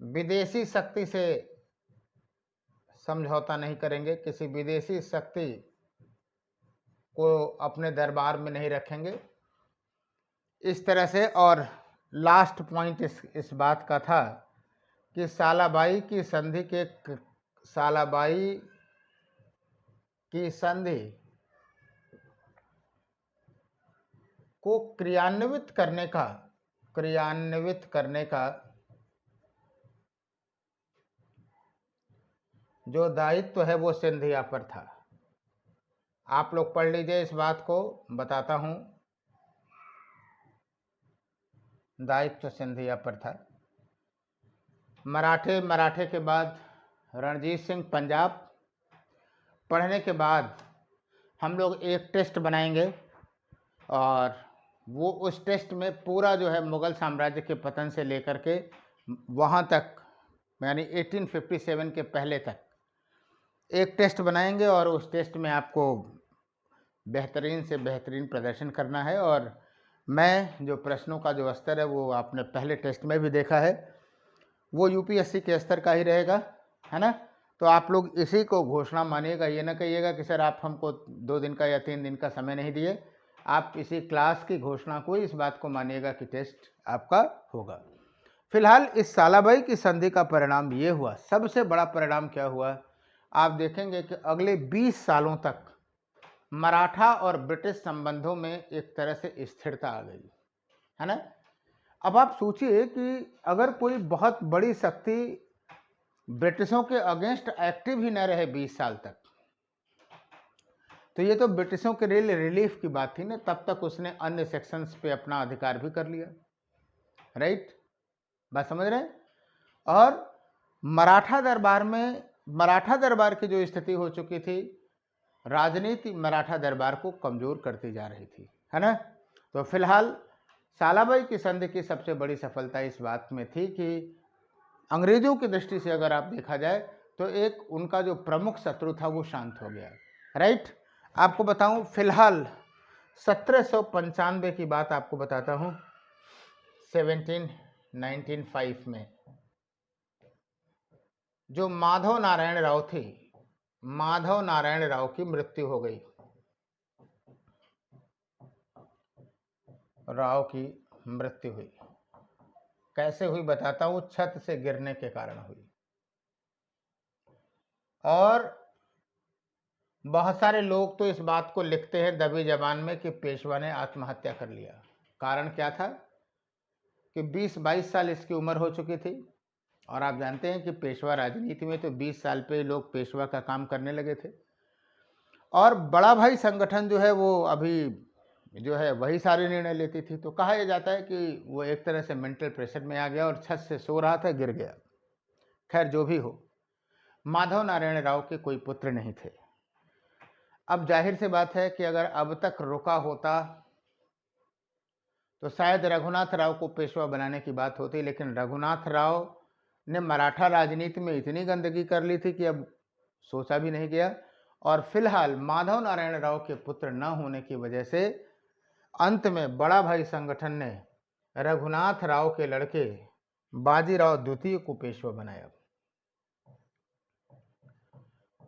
विदेशी शक्ति से समझौता नहीं करेंगे, किसी विदेशी शक्ति को अपने दरबार में नहीं रखेंगे, इस तरह से। और लास्ट पॉइंट इस बात का था कि सालाबाई की संधि को क्रियान्वित करने का जो दायित्व है वो सिंधिया पर था। आप लोग पढ़ लीजिए, इस बात को बताता हूं। दायित्व सिंधिया पर था। मराठे के बाद रणजीत सिंह पंजाब। पढ़ने के बाद हम लोग एक टेस्ट बनाएंगे और वो उस टेस्ट में पूरा जो है मुगल साम्राज्य के पतन से लेकर के वहाँ तक, यानी 1857 के पहले तक एक टेस्ट बनाएंगे, और उस टेस्ट में आपको बेहतरीन से बेहतरीन प्रदर्शन करना है। और मैं जो प्रश्नों का जो स्तर है वो आपने पहले टेस्ट में भी देखा है, वो यूपीएससी के स्तर का ही रहेगा, है ना। तो आप लोग इसी को घोषणा मानिएगा, ये ना कहिएगा कि सर आप हमको 2 दिन का या 3 दिन का समय नहीं दिए। आप इसी क्लास की घोषणा को, इस बात को मानिएगा कि टेस्ट आपका होगा। फिलहाल इस सालाबाई की संधि का परिणाम ये हुआ, सबसे बड़ा परिणाम क्या हुआ, आप देखेंगे कि अगले 20 सालों तक मराठा और ब्रिटिश संबंधों में एक तरह से स्थिरता आ गई, है ना। अब आप सोचिए कि अगर कोई बहुत बड़ी शक्ति ब्रिटिशों के अगेंस्ट एक्टिव ही न रहे 20 साल तक, तो ये तो ब्रिटिशों के लिए रिलीफ की बात थी ना, तब तक उसने अन्य सेक्शंस पे अपना अधिकार भी कर लिया, राइट, बात समझ रहे हैं। और मराठा दरबार की जो स्थिति हो चुकी थी, राजनीति मराठा दरबार को कमजोर करती जा रही थी, है ना। तो फिलहाल सालाबाई की संधि की सबसे बड़ी सफलता इस बात में थी कि अंग्रेजों की दृष्टि से अगर आप देखा जाए तो एक उनका जो प्रमुख शत्रु था वो शांत हो गया, राइट। आपको बताऊं, फिलहाल 1795 की बात आपको बताता हूं, 1795 में जो माधव नारायण राव थे, माधव नारायण राव की मृत्यु हो गई। राव की मृत्यु हुई, कैसे हुई बताता हूं, छत से गिरने के कारण हुई। और बहुत सारे लोग तो इस बात को लिखते हैं दबी जबान में कि पेशवा ने आत्महत्या कर लिया। कारण क्या था कि 20-22 साल इसकी उम्र हो चुकी थी, और आप जानते हैं कि पेशवा राजनीति में तो 20 साल पे लोग पेशवा का काम करने लगे थे। और बड़ा भाई संगठन जो है वो अभी जो है वही सारे निर्णय लेती थी। तो कहा यह जाता है कि वो एक तरह से मेंटल प्रेशर में आ गया और छत से सो रहा था, गिर गया। खैर जो भी हो, माधव नारायण राव के कोई पुत्र नहीं थे। अब जाहिर सी बात है कि अगर अब तक रुका होता तो शायद रघुनाथ राव को पेशवा बनाने की बात होती, लेकिन रघुनाथ राव ने मराठा राजनीति में इतनी गंदगी कर ली थी कि अब सोचा भी नहीं गया। और फिलहाल माधव नारायण राव के पुत्र न होने की वजह से अंत में बड़ा भाई संगठन ने रघुनाथ राव के लड़के बाजीराव द्वितीय को पेशवा बनाया,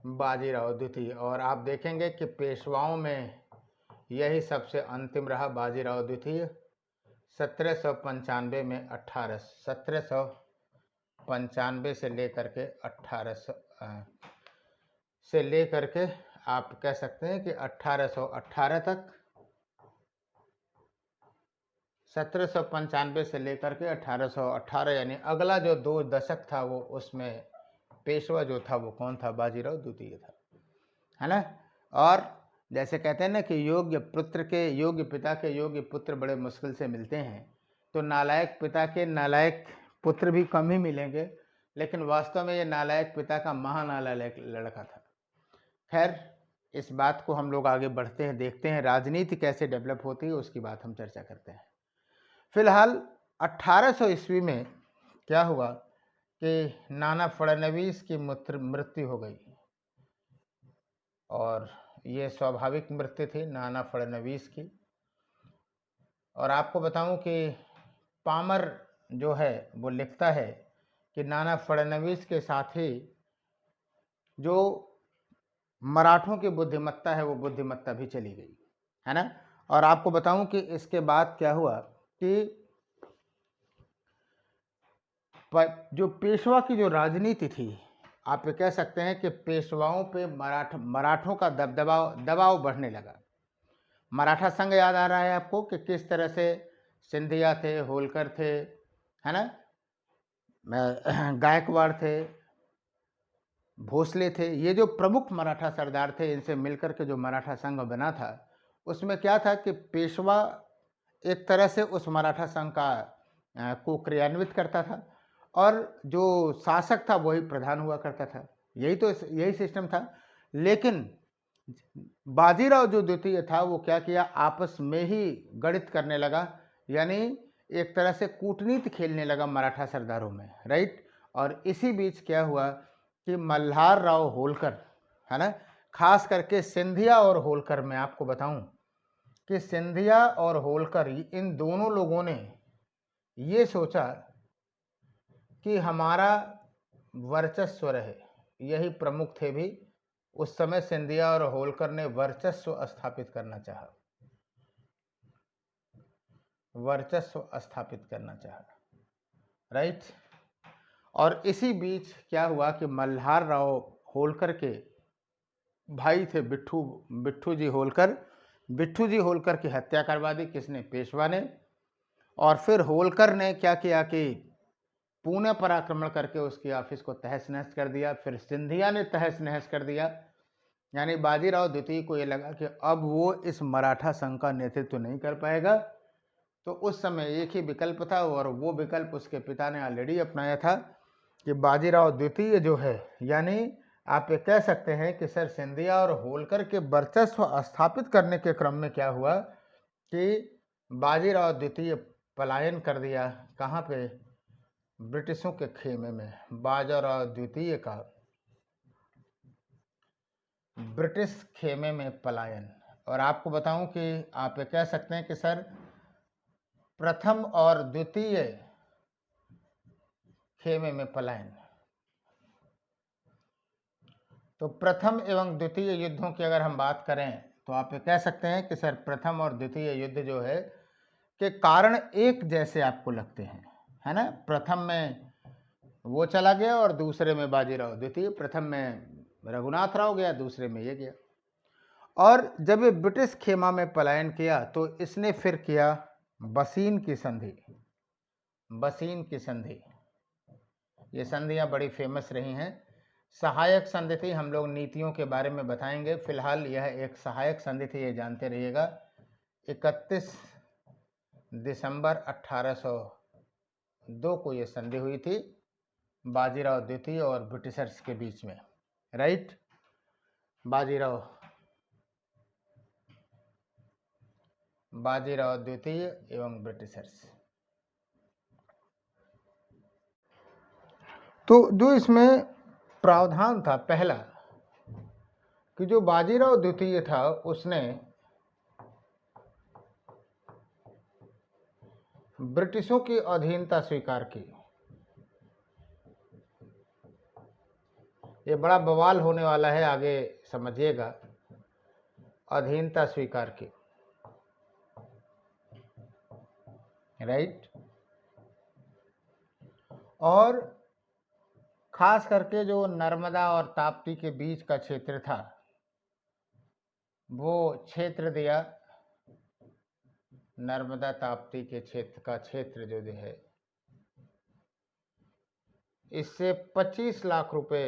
बाजीराव द्वितीय। और आप देखेंगे कि पेशवाओं में यही सबसे अंतिम रहा, बाजीराव द्वितीय। 1795 में 1795 से लेकर के 1800 से लेकर के आप कह सकते हैं कि 1818 तक, 1795 से लेकर के 1818, यानी अगला जो 2 दशक था वो, उसमें पेशवा जो था वो कौन था, बाजीराव द्वितीय था, है ना। और जैसे कहते हैं ना कि योग्य पिता के योग्य पुत्र बड़े मुश्किल से मिलते हैं, तो नालायक पिता के नालायक पुत्र भी कम ही मिलेंगे, लेकिन वास्तव में ये नालायक पिता का महानालायक लड़का था। खैर इस बात को हम लोग आगे बढ़ते हैं, देखते हैं राजनीति कैसे डेवलप होती है, उसकी बात हम चर्चा करते हैं। फिलहाल 1800 ईस्वी में क्या हुआ कि नाना फडणवीस की मृत्यु हो गई, और ये स्वाभाविक मृत्यु थी नाना फडणवीस की। और आपको बताऊं कि पामर जो है वो लिखता है कि नाना फडणवीस के साथ ही जो मराठों की बुद्धिमत्ता है वो बुद्धिमत्ता भी चली गई, है ना। और आपको बताऊं कि इसके बाद क्या हुआ कि जो पेशवा की जो राजनीति थी, आप ये कह सकते हैं कि पेशवाओं पे मराठों का दबाव बढ़ने लगा। मराठा संघ याद आ रहा है आपको कि किस तरह से सिंधिया थे, होलकर थे, है ना, गायकवाड़ थे, भोसले थे, ये जो प्रमुख मराठा सरदार थे, इनसे मिलकर के जो मराठा संघ बना था, उसमें क्या था कि पेशवा एक तरह से उस मराठा संघ का को क्रियान्वित करता था, और जो शासक था वही प्रधान हुआ करता था। यही सिस्टम था। लेकिन बाजीराव जो द्वितीय था वो क्या किया, आपस में ही गणित करने लगा, यानी एक तरह से कूटनीति खेलने लगा मराठा सरदारों में, राइट। और इसी बीच क्या हुआ कि मल्हार राव होलकर, है ना, खास करके सिंधिया और होलकर में आपको बताऊं कि सिंधिया और होलकर इन दोनों लोगों ने ये सोचा कि हमारा वर्चस्व रहे, यही प्रमुख थे भी। उस समय सिंधिया और होलकर ने वर्चस्व स्थापित करना चाहा, वर्चस्व स्थापित करना चाहा, राइट। और इसी बीच क्या हुआ कि मल्हार राव होलकर के भाई थे बिट्ठू जी होलकर। बिट्ठू जी होलकर की हत्या करवा दी, किसने? पेशवा ने। और फिर होलकर ने क्या किया कि पुणे पर आक्रमण करके उसकी ऑफिस को तहस नहस कर दिया। फिर सिंधिया ने तहस नहस कर दिया। यानी बाजीराव द्वितीय को ये लगा कि अब वो इस मराठा संघ का नेतृत्व नहीं कर पाएगा। तो उस समय एक ही विकल्प था, और वो विकल्प उसके पिता ने ऑलरेडी अपनाया था कि बाजीराव द्वितीय जो है, यानी आप ये कह सकते हैं कि सर सिंधिया और होलकर के वर्चस्व स्थापित करने के क्रम में क्या हुआ कि बाजीराव द्वितीय पलायन कर दिया। कहाँ पे? ब्रिटिशों के खेमे में। बाजीराव द्वितीय का ब्रिटिश खेमे में पलायन। और आपको बताऊं कि आप ये कह सकते हैं कि सर प्रथम और द्वितीय खेमे में पलायन। तो प्रथम एवं द्वितीय युद्धों की अगर हम बात करें तो आप ये कह सकते हैं कि सर प्रथम और द्वितीय युद्ध जो है के कारण एक जैसे आपको लगते हैं, है ना। प्रथम में वो चला गया और दूसरे में बाजीराव द्वितीय। प्रथम में रघुनाथ राव गया, दूसरे में ये गया। और जब ये ब्रिटिश खेमा में पलायन किया तो इसने फिर किया बसीन की संधि। बसीन की संधि, ये संधियां बड़ी फेमस रही हैं। सहायक संधि थी, हम लोग नीतियों के बारे में बताएंगे। फिलहाल यह एक सहायक संधि थी, ये जानते रहिएगा। 31 दिसंबर 1802 को ये संधि हुई थी बाजीराव द्वितीय और ब्रिटिशर्स के बीच में, राइट। बाजीराव द्वितीय एवं ब्रिटिशर्स। तो जो इसमें प्रावधान था पहला कि जो बाजीराव द्वितीय था उसने ब्रिटिशों की अधीनता स्वीकार की। ये बड़ा बवाल होने वाला है, आगे समझिएगा। अधीनता स्वीकार की, राइट। और खास करके जो नर्मदा और ताप्ती के बीच का क्षेत्र था वो क्षेत्र दिया। नर्मदा ताप्ती के क्षेत्र का क्षेत्र जो है इससे 25 लाख रुपए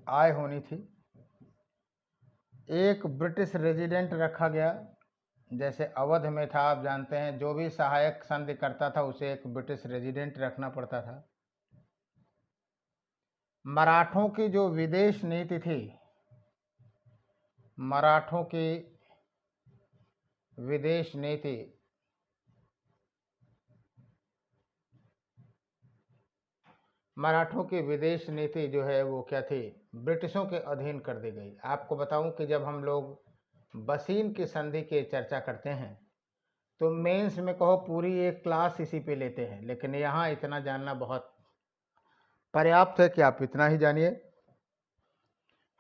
आय होनी थी। एक ब्रिटिश रेजिडेंट रखा गया, जैसे अवध में था, आप जानते हैं जो भी सहायक संधि करता था उसे एक ब्रिटिश रेजिडेंट रखना पड़ता था। मराठों की जो विदेश नीति थी, मराठों की विदेश नीति जो है वो क्या थी? ब्रिटिशों के अधीन कर दी गई। आपको बताऊं कि जब हम लोग बसीन की संधि की चर्चा करते हैं तो मेंस में कहो पूरी एक क्लास इसी पे लेते हैं, लेकिन यहाँ इतना जानना बहुत पर्याप्त है कि आप इतना ही जानिए।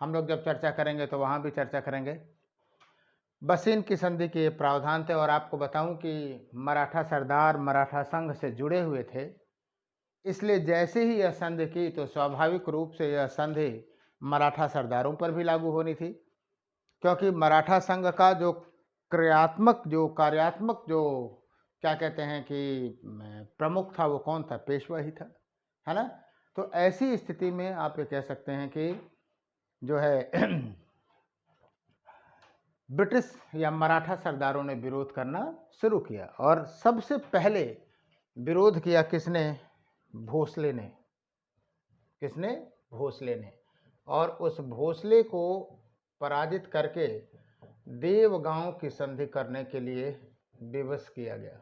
हम लोग जब चर्चा करेंगे तो वहाँ भी चर्चा करेंगे। बसीन की संधि के प्रावधान थे। और आपको बताऊं कि मराठा सरदार मराठा संघ से जुड़े हुए थे, इसलिए जैसे ही यह संधि की तो स्वाभाविक रूप से यह संधि मराठा सरदारों पर भी लागू होनी थी, क्योंकि मराठा संघ का जो कार्यात्मक जो क्या कहते हैं कि प्रमुख था वो कौन था? पेशवा ही था, है ना। तो ऐसी स्थिति में आप ये कह सकते हैं कि जो है ब्रिटिश या मराठा सरदारों ने विरोध करना शुरू किया। और सबसे पहले विरोध किया किसने? भोसले ने। किसने? भोसले ने। और उस भोसले को पराजित करके देवगांव की संधि करने के लिए विवश किया गया।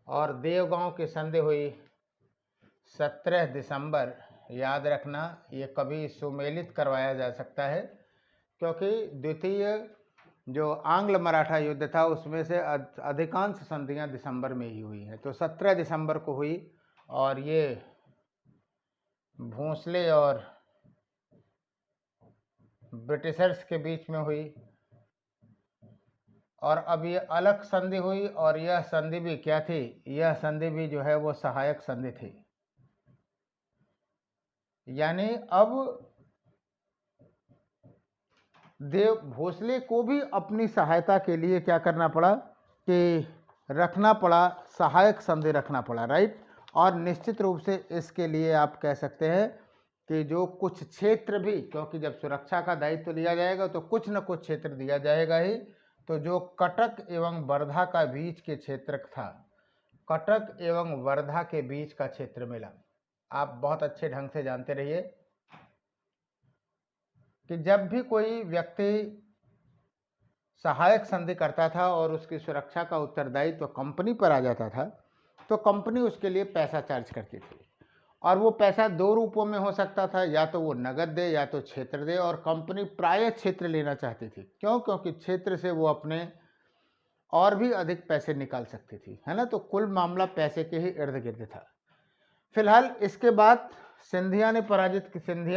और देवगांव की संधि हुई 17 दिसंबर याद रखना, ये कभी सुमेलित करवाया जा सकता है क्योंकि द्वितीय जो आंग्ल मराठा युद्ध था उसमें से अधिकांश संधियां दिसंबर में ही हुई हैं। तो 17 दिसंबर को हुई और ये भोंसले और ब्रिटिशर्स के बीच में हुई। और अब ये अलग संधि हुई और यह संधि भी क्या थी, यह संधि भी जो है वो सहायक संधि थी। यानी अब देव भोसले को भी अपनी सहायता के लिए क्या करना पड़ा कि रखना पड़ा, सहायक संधि रखना पड़ा, राइट। और निश्चित रूप से इसके लिए आप कह सकते हैं कि जो कुछ क्षेत्र भी, क्योंकि जब सुरक्षा का दायित्व लिया जाएगा तो कुछ न कुछ क्षेत्र दिया जाएगा ही। तो जो कटक एवं वर्धा का बीच के क्षेत्र था, कटक एवं वर्धा के बीच का क्षेत्र मिला। आप बहुत अच्छे ढंग से जानते रहिए कि जब भी कोई व्यक्ति सहायक संधि करता था और उसकी सुरक्षा का उत्तरदायित्व तो कंपनी पर आ जाता था, तो कंपनी उसके लिए पैसा चार्ज करती थी। और वो पैसा दो रूपों में हो सकता था, या तो वो नगद दे या तो क्षेत्र दे। और कंपनी प्रायः क्षेत्र लेना चाहती थी, क्यों? क्योंकि क्षेत्र से वो अपने और भी अधिक पैसे निकाल सकती थी, है ना। तो कुल मामला पैसे के ही इर्द गिर्द था। फिलहाल इसके बाद सिंधिया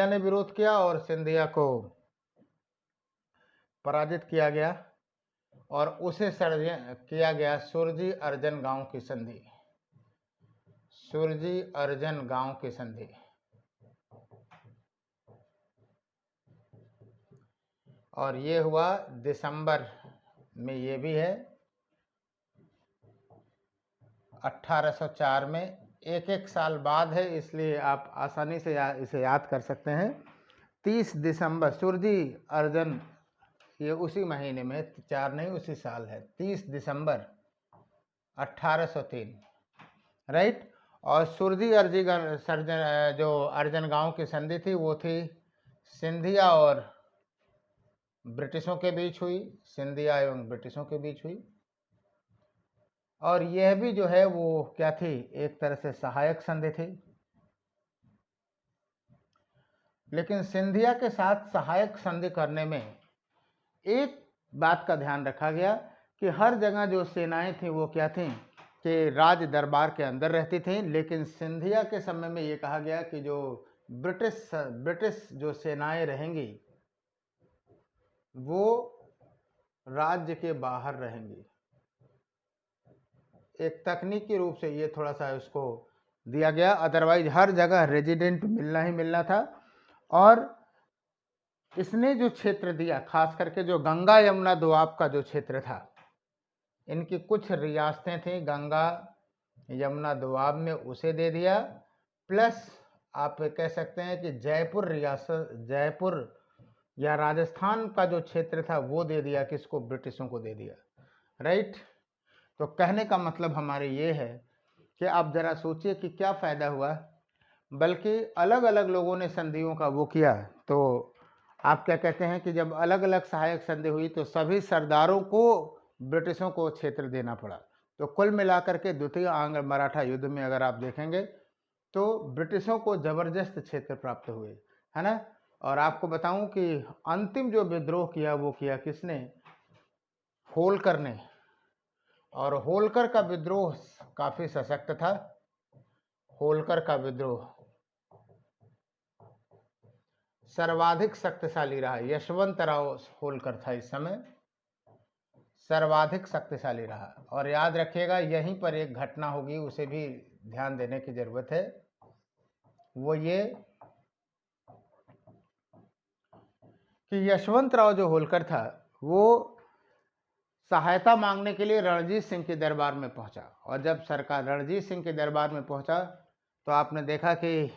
ने विरोध किया और सिंधिया को पराजित किया गया और उसे किया गया सुरजी अर्जन गांव की संधि। सुरजी अर्जन गांव की संधि। और ये हुआ दिसंबर में, ये भी है 1804 में। एक एक साल बाद है, इसलिए आप आसानी से इसे याद कर सकते हैं। 30 दिसंबर सुरजी अर्जन, ये उसी महीने में, 4 नहीं उसी साल है, 30 दिसंबर 1803, राइट। और सुरजी जो अर्जन गांव की संधि थी वो थी सिंधिया और ब्रिटिशों के बीच हुई, सिंधिया एवं ब्रिटिशों के बीच हुई। और यह भी जो है वो क्या थी, एक तरह से सहायक संधि थी। लेकिन सिंधिया के साथ सहायक संधि करने में एक बात का ध्यान रखा गया कि हर जगह जो सेनाएं थी वो क्या थी कि राज दरबार के अंदर रहती थी। लेकिन सिंधिया के समय में ये कहा गया कि जो ब्रिटिश जो सेनाएं रहेंगी वो राज्य के बाहर रहेंगी। एक तकनीकी रूप से ये थोड़ा सा उसको दिया गया, अदरवाइज हर जगह रेजिडेंट मिलना ही मिलना था। और इसने जो क्षेत्र दिया, खास करके जो गंगा यमुना दोआब का जो क्षेत्र था, इनकी कुछ रियासतें थी गंगा यमुना दोआब में, उसे दे दिया। प्लस आप कह सकते हैं कि जयपुर रियासत, जयपुर या राजस्थान का जो क्षेत्र था वो दे दिया, किसको? ब्रिटिशों को दे दिया, राइट। तो कहने का मतलब हमारे ये है कि आप जरा सोचिए कि क्या फायदा हुआ। बल्कि अलग अलग लोगों ने संधियों का वो किया, तो आप क्या कहते हैं कि जब अलग अलग सहायक संधि हुई तो सभी सरदारों को ब्रिटिशों को क्षेत्र देना पड़ा। तो कुल मिलाकर के द्वितीय आंग्ल मराठा युद्ध में अगर आप देखेंगे तो ब्रिटिशों को जबरदस्त क्षेत्र प्राप्त हुए, है ना। और आपको बताऊं कि अंतिम जो विद्रोह किया वो किया किसने? होलकर ने। और होलकर का विद्रोह काफी सशक्त था। होलकर का विद्रोह सर्वाधिक शक्तिशाली रहा। यशवंतराव होलकर था इस समय, सर्वाधिक शक्तिशाली रहा। और याद रखिएगा यहीं पर एक घटना होगी, उसे भी ध्यान देने की जरूरत है। वो ये कि यशवंतराव जो होलकर था वो सहायता मांगने के लिए रणजीत सिंह के दरबार में पहुंचा। और जब सरकार रणजीत सिंह के दरबार में पहुंचा तो आपने देखा कि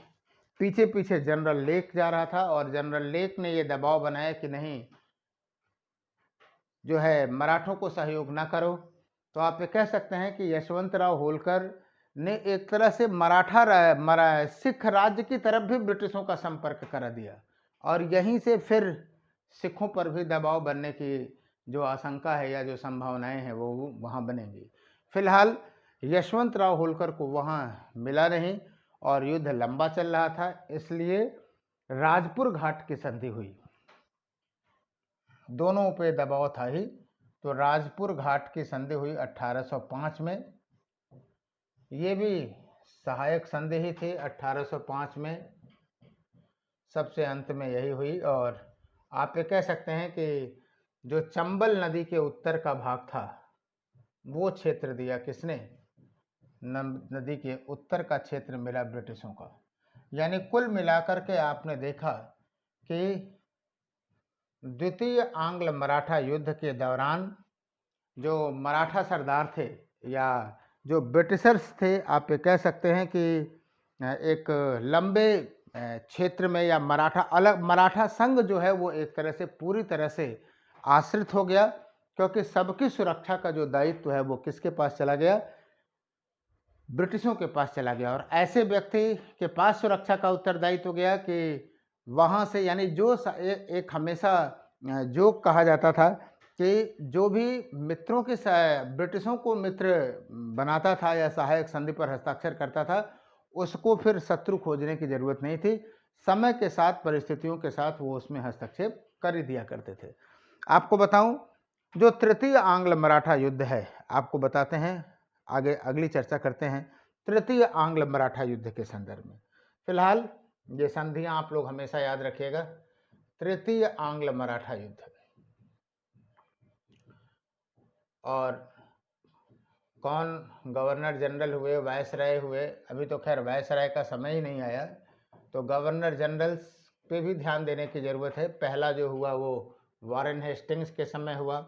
पीछे पीछे जनरल लेक जा रहा था। और जनरल लेक ने ये दबाव बनाया कि नहीं, जो है मराठों को सहयोग ना करो। तो आप ये कह सकते हैं कि यशवंतराव होलकर ने एक तरह से सिख राज्य की तरफ भी ब्रिटिशों का संपर्क करा दिया। और यहीं से फिर सिखों पर भी दबाव बनने की जो आशंका है या जो संभावनाएं हैं वो वहाँ बनेंगी। फिलहाल यशवंतराव होलकर को वहाँ मिला नहीं और युद्ध लंबा चल रहा था, इसलिए राजपुर घाट की संधि हुई। दोनों पे दबाव था ही, तो राजपुर घाट की संधि हुई 1805 में। ये भी सहायक संधि ही थी 1805 में, सबसे अंत में यही हुई। और आप ये कह सकते हैं कि जो चंबल नदी के उत्तर का भाग था वो क्षेत्र दिया किसने? नदी के उत्तर का क्षेत्र मिला ब्रिटिशों का। यानी कुल मिलाकर के आपने देखा कि द्वितीय आंग्ल मराठा युद्ध के दौरान जो मराठा सरदार थे या जो ब्रिटिशर्स थे, आप ये कह सकते हैं कि एक लंबे क्षेत्र में या मराठा संघ जो है वो एक तरह से पूरी तरह से आश्रित हो गया, क्योंकि सबकी सुरक्षा का जो दायित्व है वो किसके पास चला गया? ब्रिटिशों के पास चला गया। और ऐसे व्यक्ति के पास सुरक्षा का उत्तरदायित्व हो गया कि वहाँ से, यानी जो एक हमेशा जोक कहा जाता था कि जो भी मित्रों के ब्रिटिशों को मित्र बनाता था या सहायक संधि पर हस्ताक्षर करता था, उसको फिर शत्रु खोजने की जरूरत नहीं थी। समय के साथ, परिस्थितियों के साथ वो उसमें हस्तक्षेप कर ही दिया करते थे। आपको बताऊं, जो तृतीय आंग्ल मराठा युद्ध है, आपको बताते हैं, आगे अगली चर्चा करते हैं तृतीय आंग्ल मराठा युद्ध के संदर्भ में। फिलहाल ये संधियां आप लोग हमेशा याद रखिएगा। तृतीय आंग्ल मराठा युद्ध, और कौन गवर्नर जनरल हुए, वायसराय हुए? अभी तो खैर वायसराय का समय ही नहीं आया, तो गवर्नर जनरल्स पे भी ध्यान देने की ज़रूरत है। पहला जो हुआ वो वॉरेन हेस्टिंग्स के समय हुआ,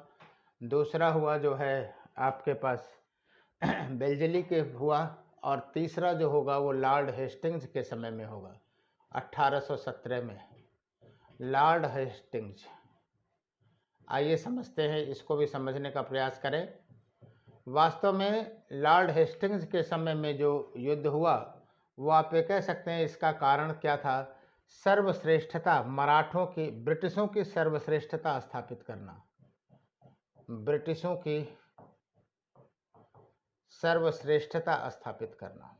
दूसरा हुआ जो है आपके पास बेल्जली के हुआ, और तीसरा जो होगा वो लॉर्ड हेस्टिंग्स के समय में होगा 1817 में। लॉर्ड हेस्टिंग्स, आइए समझते हैं, इसको भी समझने का प्रयास करें। वास्तव में लॉर्ड हेस्टिंग्स के समय में जो युद्ध हुआ वो आप ये कह सकते हैं, इसका कारण क्या था? सर्वश्रेष्ठता, मराठों की, ब्रिटिशों की सर्वश्रेष्ठता स्थापित करना। ब्रिटिशों की सर्वश्रेष्ठता स्थापित करना।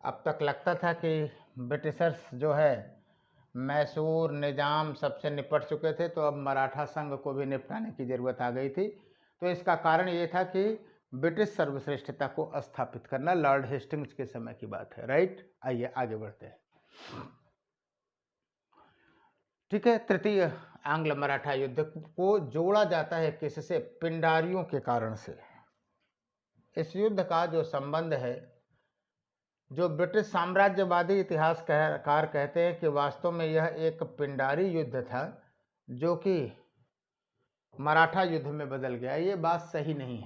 अब तक लगता था कि ब्रिटिशर्स जो है मैसूर, निजाम सबसे निपट चुके थे, तो अब मराठा संघ को भी निपटाने की ज़रूरत आ गई थी। तो इसका कारण ये था कि ब्रिटिश सर्वश्रेष्ठता को स्थापित करना। लॉर्ड हेस्टिंग्स के समय की बात है, राइट। आइए आगे बढ़ते हैं। ठीक है, तृतीय आंग्ल मराठा युद्ध को जोड़ा जाता है किससे? पिंडारियों के कारण से। इस युद्ध का जो संबंध है, जो ब्रिटिश साम्राज्यवादी इतिहासकार कहते हैं कि वास्तव में यह एक पिंडारी युद्ध था जो कि मराठा युद्ध में बदल गया। ये बात सही नहीं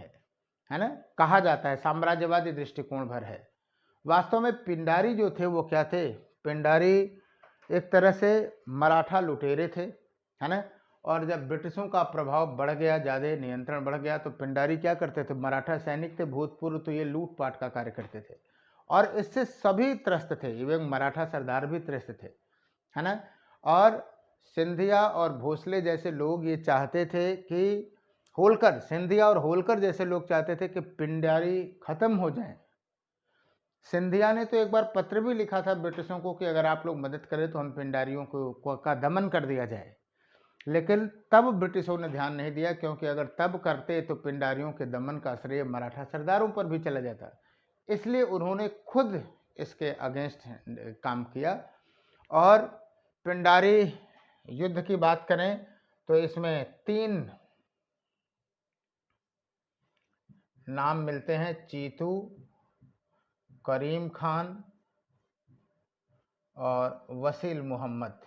है ना? कहा जाता है, साम्राज्यवादी दृष्टिकोण भर है। वास्तव में पिंडारी जो थे वो क्या थे? पिंडारी एक तरह से मराठा लुटेरे थे, है ना? और जब ब्रिटिशों का प्रभाव बढ़ गया, ज़्यादा नियंत्रण बढ़ गया, तो पिंडारी क्या करते थे? मराठा सैनिक थे भूतपूर्व, तो ये लूटपाट का कार्य करते थे, और इससे सभी त्रस्त थे, इवन मराठा सरदार भी त्रस्त थे, है ना? और सिंधिया और भोसले जैसे लोग ये चाहते थे कि होलकर, सिंधिया और होलकर जैसे लोग चाहते थे कि पिंडारी खत्म हो जाए। सिंधिया ने तो एक बार पत्र भी लिखा था ब्रिटिशों को कि अगर आप लोग मदद करें तो हम पिंडारियों को का दमन कर दिया जाए, लेकिन तब ब्रिटिशों ने ध्यान नहीं दिया, क्योंकि अगर तब करते तो पिंडारियों के दमन का श्रेय मराठा सरदारों पर भी चला जाता। इसलिए उन्होंने खुद इसके अगेंस्ट काम किया। और पिंडारी युद्ध की बात करें तो इसमें 3 नाम मिलते हैं: चीतू, करीम खान और वसील मोहम्मद।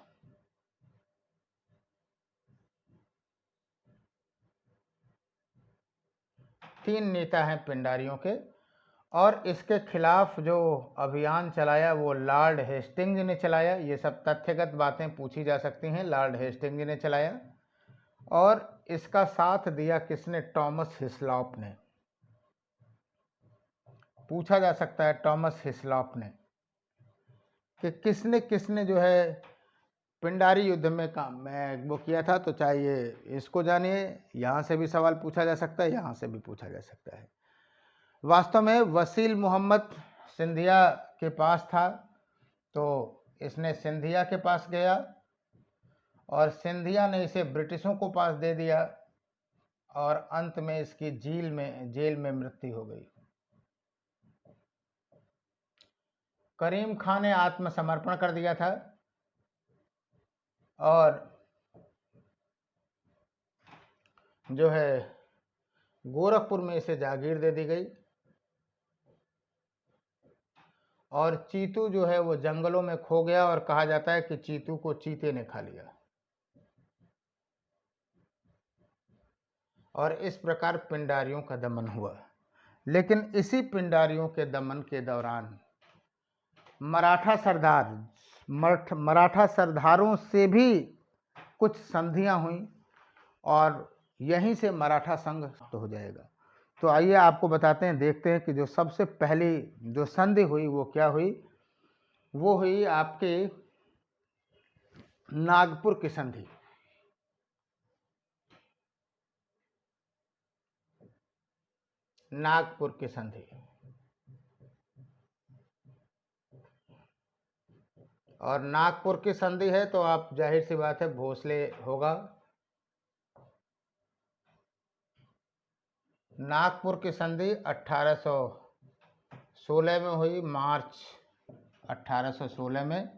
तीन नेता हैं पिंडारियों के। और इसके खिलाफ जो अभियान चलाया वो लॉर्ड हेस्टिंग्स ने चलाया। ये सब तथ्यगत बातें पूछी जा सकती हैं, लॉर्ड हेस्टिंग्स ने चलाया। और इसका साथ दिया किसने? टॉमस हिस्लॉप ने। पूछा जा सकता है टॉमस हिस्लॉप ने कि किसने किसने जो है पिंडारी युद्ध में काम वो किया था। तो चाहिए इसको जानिए, यहाँ से भी सवाल पूछा जा सकता है, यहाँ से भी पूछा जा सकता है। वास्तव में वसील मोहम्मद सिंधिया के पास था, तो इसने सिंधिया के पास गया और सिंधिया ने इसे ब्रिटिशों को पास दे दिया और अंत में इसकी जेल में मृत्यु हो गई। करीम खान ने आत्मसमर्पण कर दिया था और जो है गोरखपुर में इसे जागीर दे दी गई और चीतू जो है वो जंगलों में खो गया और कहा जाता है कि चीतू को चीते ने खा लिया। और इस प्रकार पिंडारियों का दमन हुआ। लेकिन इसी पिंडारियों के दमन के दौरान मराठा सरदारों से भी कुछ संधियां हुई और यहीं से मराठा संघ हो जाएगा। तो आइए आपको बताते हैं, देखते हैं कि जो सबसे पहली जो संधि हुई वो क्या हुई। वो हुई आपके नागपुर की संधि। नागपुर की संधि और नागपुर की संधि है तो आप जाहिर सी बात है भोसले होगा। नागपुर की संधि 1816 में हुई, मार्च 1816 में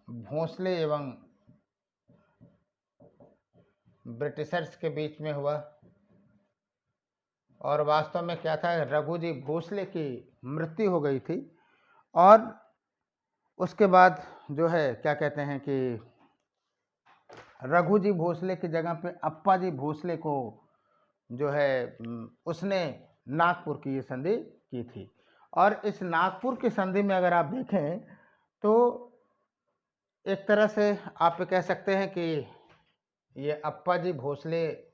भोसले एवं ब्रिटिशर्स के बीच में हुआ। और वास्तव में क्या था, रघुजी भोसले की मृत्यु हो गई थी और उसके बाद जो है क्या कहते हैं कि रघुजी भोसले की जगह पे अप्पाजी भोसले को जो है उसने नागपुर की ये संधि की थी। और इस नागपुर की संधि में अगर आप देखें तो एक तरह से आप कह सकते हैं कि ये अप्पाजी भोसले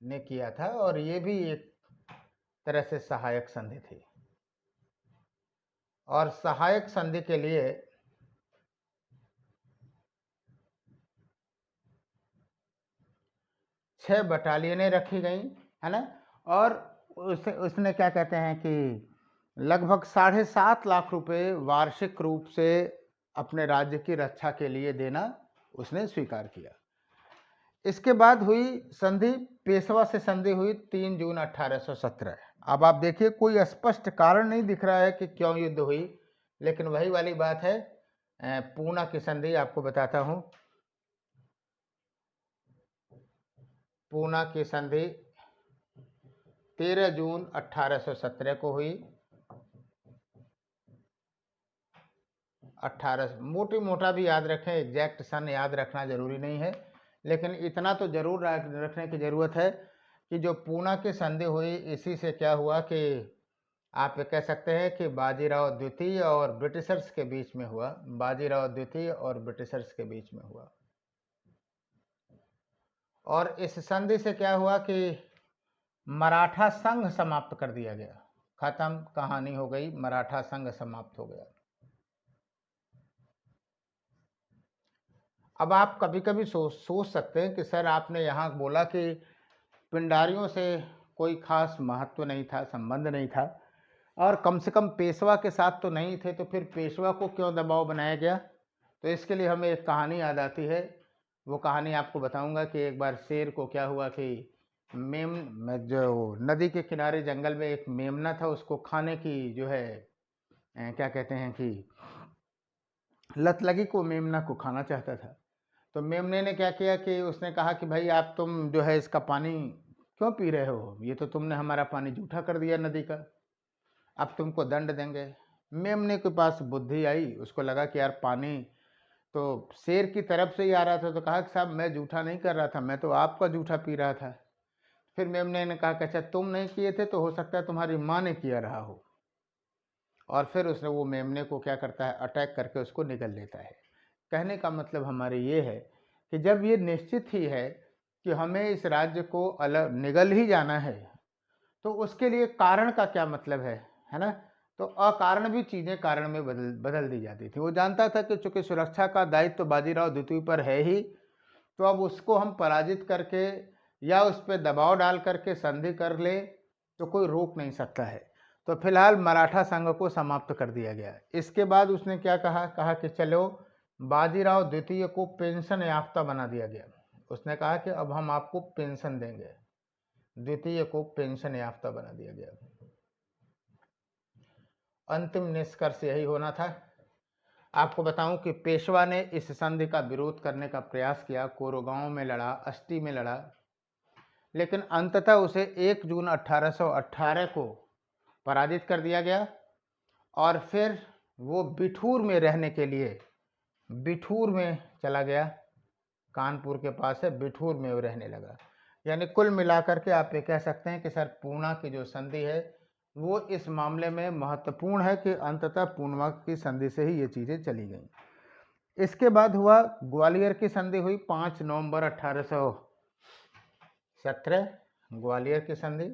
ने किया था और ये भी एक तरह से सहायक संधि थी। और सहायक संधि के लिए 6 बटालियनें रखी गई, है ना। और उसने क्या कहते हैं कि लगभग 7.5 लाख रुपए वार्षिक रूप से अपने राज्य की रक्षा के लिए देना उसने स्वीकार किया। इसके बाद हुई संधि, पेशवा से संधि हुई 3 जून 1817। अब आप देखिए कोई स्पष्ट कारण नहीं दिख रहा है कि क्यों युद्ध हुई, लेकिन वही वाली बात है। पूना की संधि आपको बताता हूं। पूना की संधि 13 जून 1817 को हुई। 18 मोटी मोटा भी याद रखें, एग्जैक्ट सन याद रखना जरूरी नहीं है, लेकिन इतना तो जरूर रखने की जरूरत है कि जो पूना की संधि हुई इसी से क्या हुआ कि आप कह सकते हैं कि बाजीराव द्वितीय और ब्रिटिशर्स के बीच में हुआ। बाजीराव द्वितीय और ब्रिटिशर्स के बीच में हुआ। और इस संधि से क्या हुआ कि मराठा संघ समाप्त कर दिया गया। खत्म, कहानी हो गई, मराठा संघ समाप्त हो गया। अब आप कभी कभी सोच सकते हैं कि सर आपने यहाँ बोला कि पिंडारियों से कोई खास महत्व नहीं था, संबंध नहीं था और कम से कम पेशवा के साथ तो नहीं थे, तो फिर पेशवा को क्यों दबाव बनाया गया। तो इसके लिए हमें एक कहानी याद आती है। वो कहानी आपको बताऊंगा कि एक बार शेर को क्या हुआ कि जो नदी के किनारे जंगल में एक मेमना था, उसको खाने की जो है क्या कहते हैं कि लत लगी को मेमना को खाना चाहता था। तो मेमने ने क्या किया कि उसने कहा कि भाई आप तुम जो है इसका पानी क्यों पी रहे हो, ये तो तुमने हमारा पानी जूठा कर दिया नदी का, अब तुमको दंड देंगे। मेमने के पास बुद्धि आई, उसको लगा कि यार पानी तो शेर की तरफ से ही आ रहा था, तो कहा कि साहब मैं जूठा नहीं कर रहा था, मैं तो आपका जूठा पी रहा था। फिर मेमने ने कहा कि अच्छा तुम नहीं किए थे तो हो सकता है तुम्हारी माँ ने किया रहा हो। और फिर उसने वो मेमने को क्या करता है, अटैक करके उसको निगल लेता है। कहने का मतलब हमारे ये है कि जब ये निश्चित ही है कि हमें इस राज्य को अलग निगल ही जाना है, तो उसके लिए कारण का क्या मतलब है ना। तो अकारण भी चीज़ें कारण में बदल दी जाती थी। वो जानता था कि चूंकि सुरक्षा का दायित्व तो बाजीराव द्वितीय पर है ही, तो अब उसको हम पराजित करके या उस पर दबाव डाल करके संधि कर ले तो कोई रोक नहीं सकता है। तो फिलहाल मराठा संघ को समाप्त कर दिया गया। इसके बाद उसने क्या कहा कि चलो बाजीराव द्वितीय को पेंशन याफ्ता बना दिया गया। उसने कहा कि अब हम आपको पेंशन देंगे, द्वितीय को पेंशन याफ्ता बना दिया गया। अंतिम निष्कर्ष यही होना था। आपको बताऊं कि पेशवा ने इस संधि का विरोध करने का प्रयास किया, कोरेगांव में लड़ा, अष्टी में लड़ा, लेकिन अंततः उसे 1 जून 1818 को पराजित कर दिया गया और फिर वो बिठूर में रहने के लिए बिठूर में चला गया। कानपुर के पास है, बिठूर में वो रहने लगा। यानी कुल मिलाकर के आप ये कह सकते हैं कि सर पूना की जो संधि है वो इस मामले में महत्वपूर्ण है कि अंततः पूर्णिमा की संधि से ही ये चीज़ें चली गई। इसके बाद हुआ ग्वालियर की संधि हुई 5 नवंबर 1817, ग्वालियर की संधि।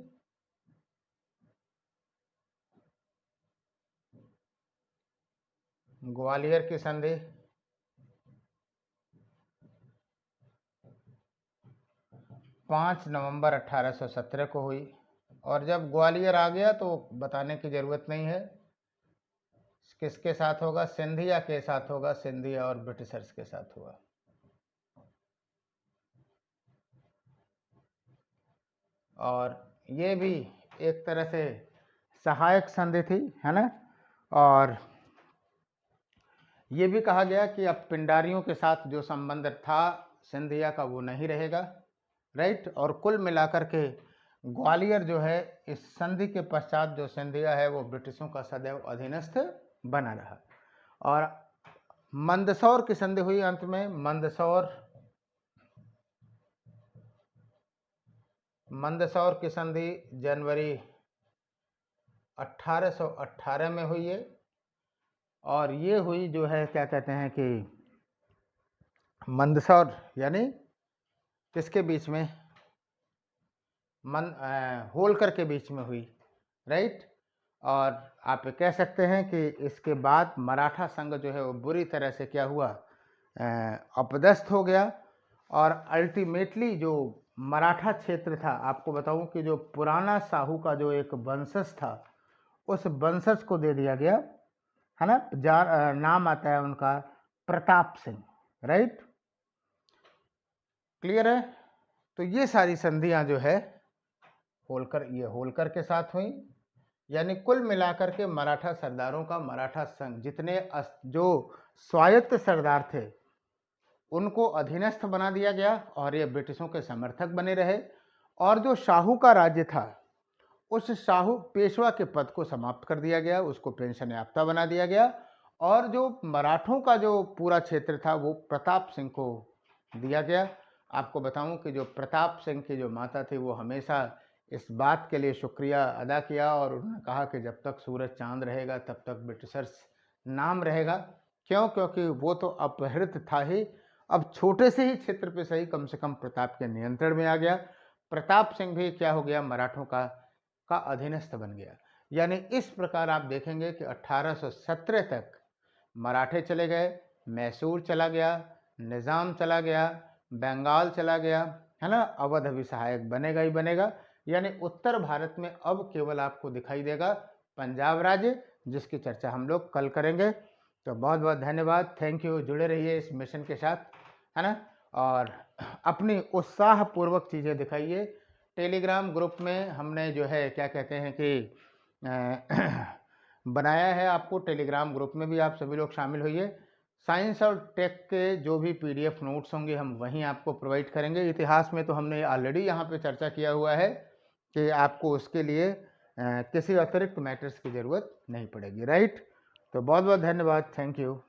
ग्वालियर की संधि 5 नवंबर 1817 को हुई। और जब ग्वालियर आ गया तो बताने की ज़रूरत नहीं है, किसके साथ होगा, सिंधिया के साथ होगा, सिंधिया और ब्रिटिशर्स के साथ हुआ। और ये भी एक तरह से सहायक संधि थी, है ना। और ये भी कहा गया कि अब पिंडारियों के साथ जो संबंध था सिंधिया का वो नहीं रहेगा, राइट। और कुल मिलाकर के ग्वालियर जो है इस संधि के पश्चात जो सिंधिया है वो ब्रिटिशों का सदैव अधीनस्थ बना रहा। और मंदसौर की संधि हुई अंत में। मंदसौर की संधि जनवरी 1818 में हुई है। और ये हुई जो है क्या कहते हैं कि मंदसौर यानी किसके बीच में, होलकर के बीच में हुई, राइट। और आप कह सकते हैं कि इसके बाद मराठा संघ जो है वो बुरी तरह से क्या हुआ, अपदस्थ हो गया। और अल्टीमेटली जो मराठा क्षेत्र था, आपको बताऊं कि जो पुराना साहू का जो एक वंशज था उस वंशज को दे दिया गया, है ना। नाम आता है उनका प्रताप सिंह, राइट। क्लियर है। तो ये सारी संधियां जो है होलकर के साथ हुई। यानी कुल मिलाकर के मराठा सरदारों का मराठा संघ जितने जो स्वायत्त सरदार थे उनको अधीनस्थ बना दिया गया और ये ब्रिटिशों के समर्थक बने रहे। और जो शाहू का राज्य था उस शाहू पेशवा के पद को समाप्त कर दिया गया, उसको पेंशन याफ्ता बना दिया गया। और जो मराठों का जो पूरा क्षेत्र था वो प्रताप सिंह को दिया गया। आपको बताऊं कि जो प्रताप सिंह की जो माता थी वो हमेशा इस बात के लिए शुक्रिया अदा किया और उन्होंने कहा कि जब तक सूरज चांद रहेगा तब तक ब्रिटिशर्स नाम रहेगा। क्यों? क्योंकि वो तो अपहृत था ही, अब छोटे से ही क्षेत्र पे सही कम से कम प्रताप के नियंत्रण में आ गया। प्रताप सिंह भी क्या हो गया, मराठों का अधीनस्थ बन गया। यानी इस प्रकार आप देखेंगे कि 1817 तक मराठे चले गए, मैसूर चला गया, निज़ाम चला गया, बंगाल चला गया, है ना। अवध अभी सहायक बनेगा ही बनेगा। यानी उत्तर भारत में अब केवल आपको दिखाई देगा पंजाब राज्य, जिसकी चर्चा हम लोग कल करेंगे। तो बहुत बहुत धन्यवाद, थैंक यू। जुड़े रहिए इस मिशन के साथ, है ना। और अपनी उत्साहपूर्वक चीज़ें दिखाइए। टेलीग्राम ग्रुप में हमने जो है क्या कहते हैं कि बनाया है आपको, टेलीग्राम ग्रुप में भी आप सभी लोग शामिल होइए। साइंस और टेक के जो भी पीडीएफ नोट्स होंगे हम वहीं आपको प्रोवाइड करेंगे। इतिहास में तो हमने ऑलरेडी यहाँ पे चर्चा किया हुआ है कि आपको उसके लिए किसी अतिरिक्त मैटर्स की ज़रूरत नहीं पड़ेगी, राइट। तो बहुत बहुत धन्यवाद, थैंक यू।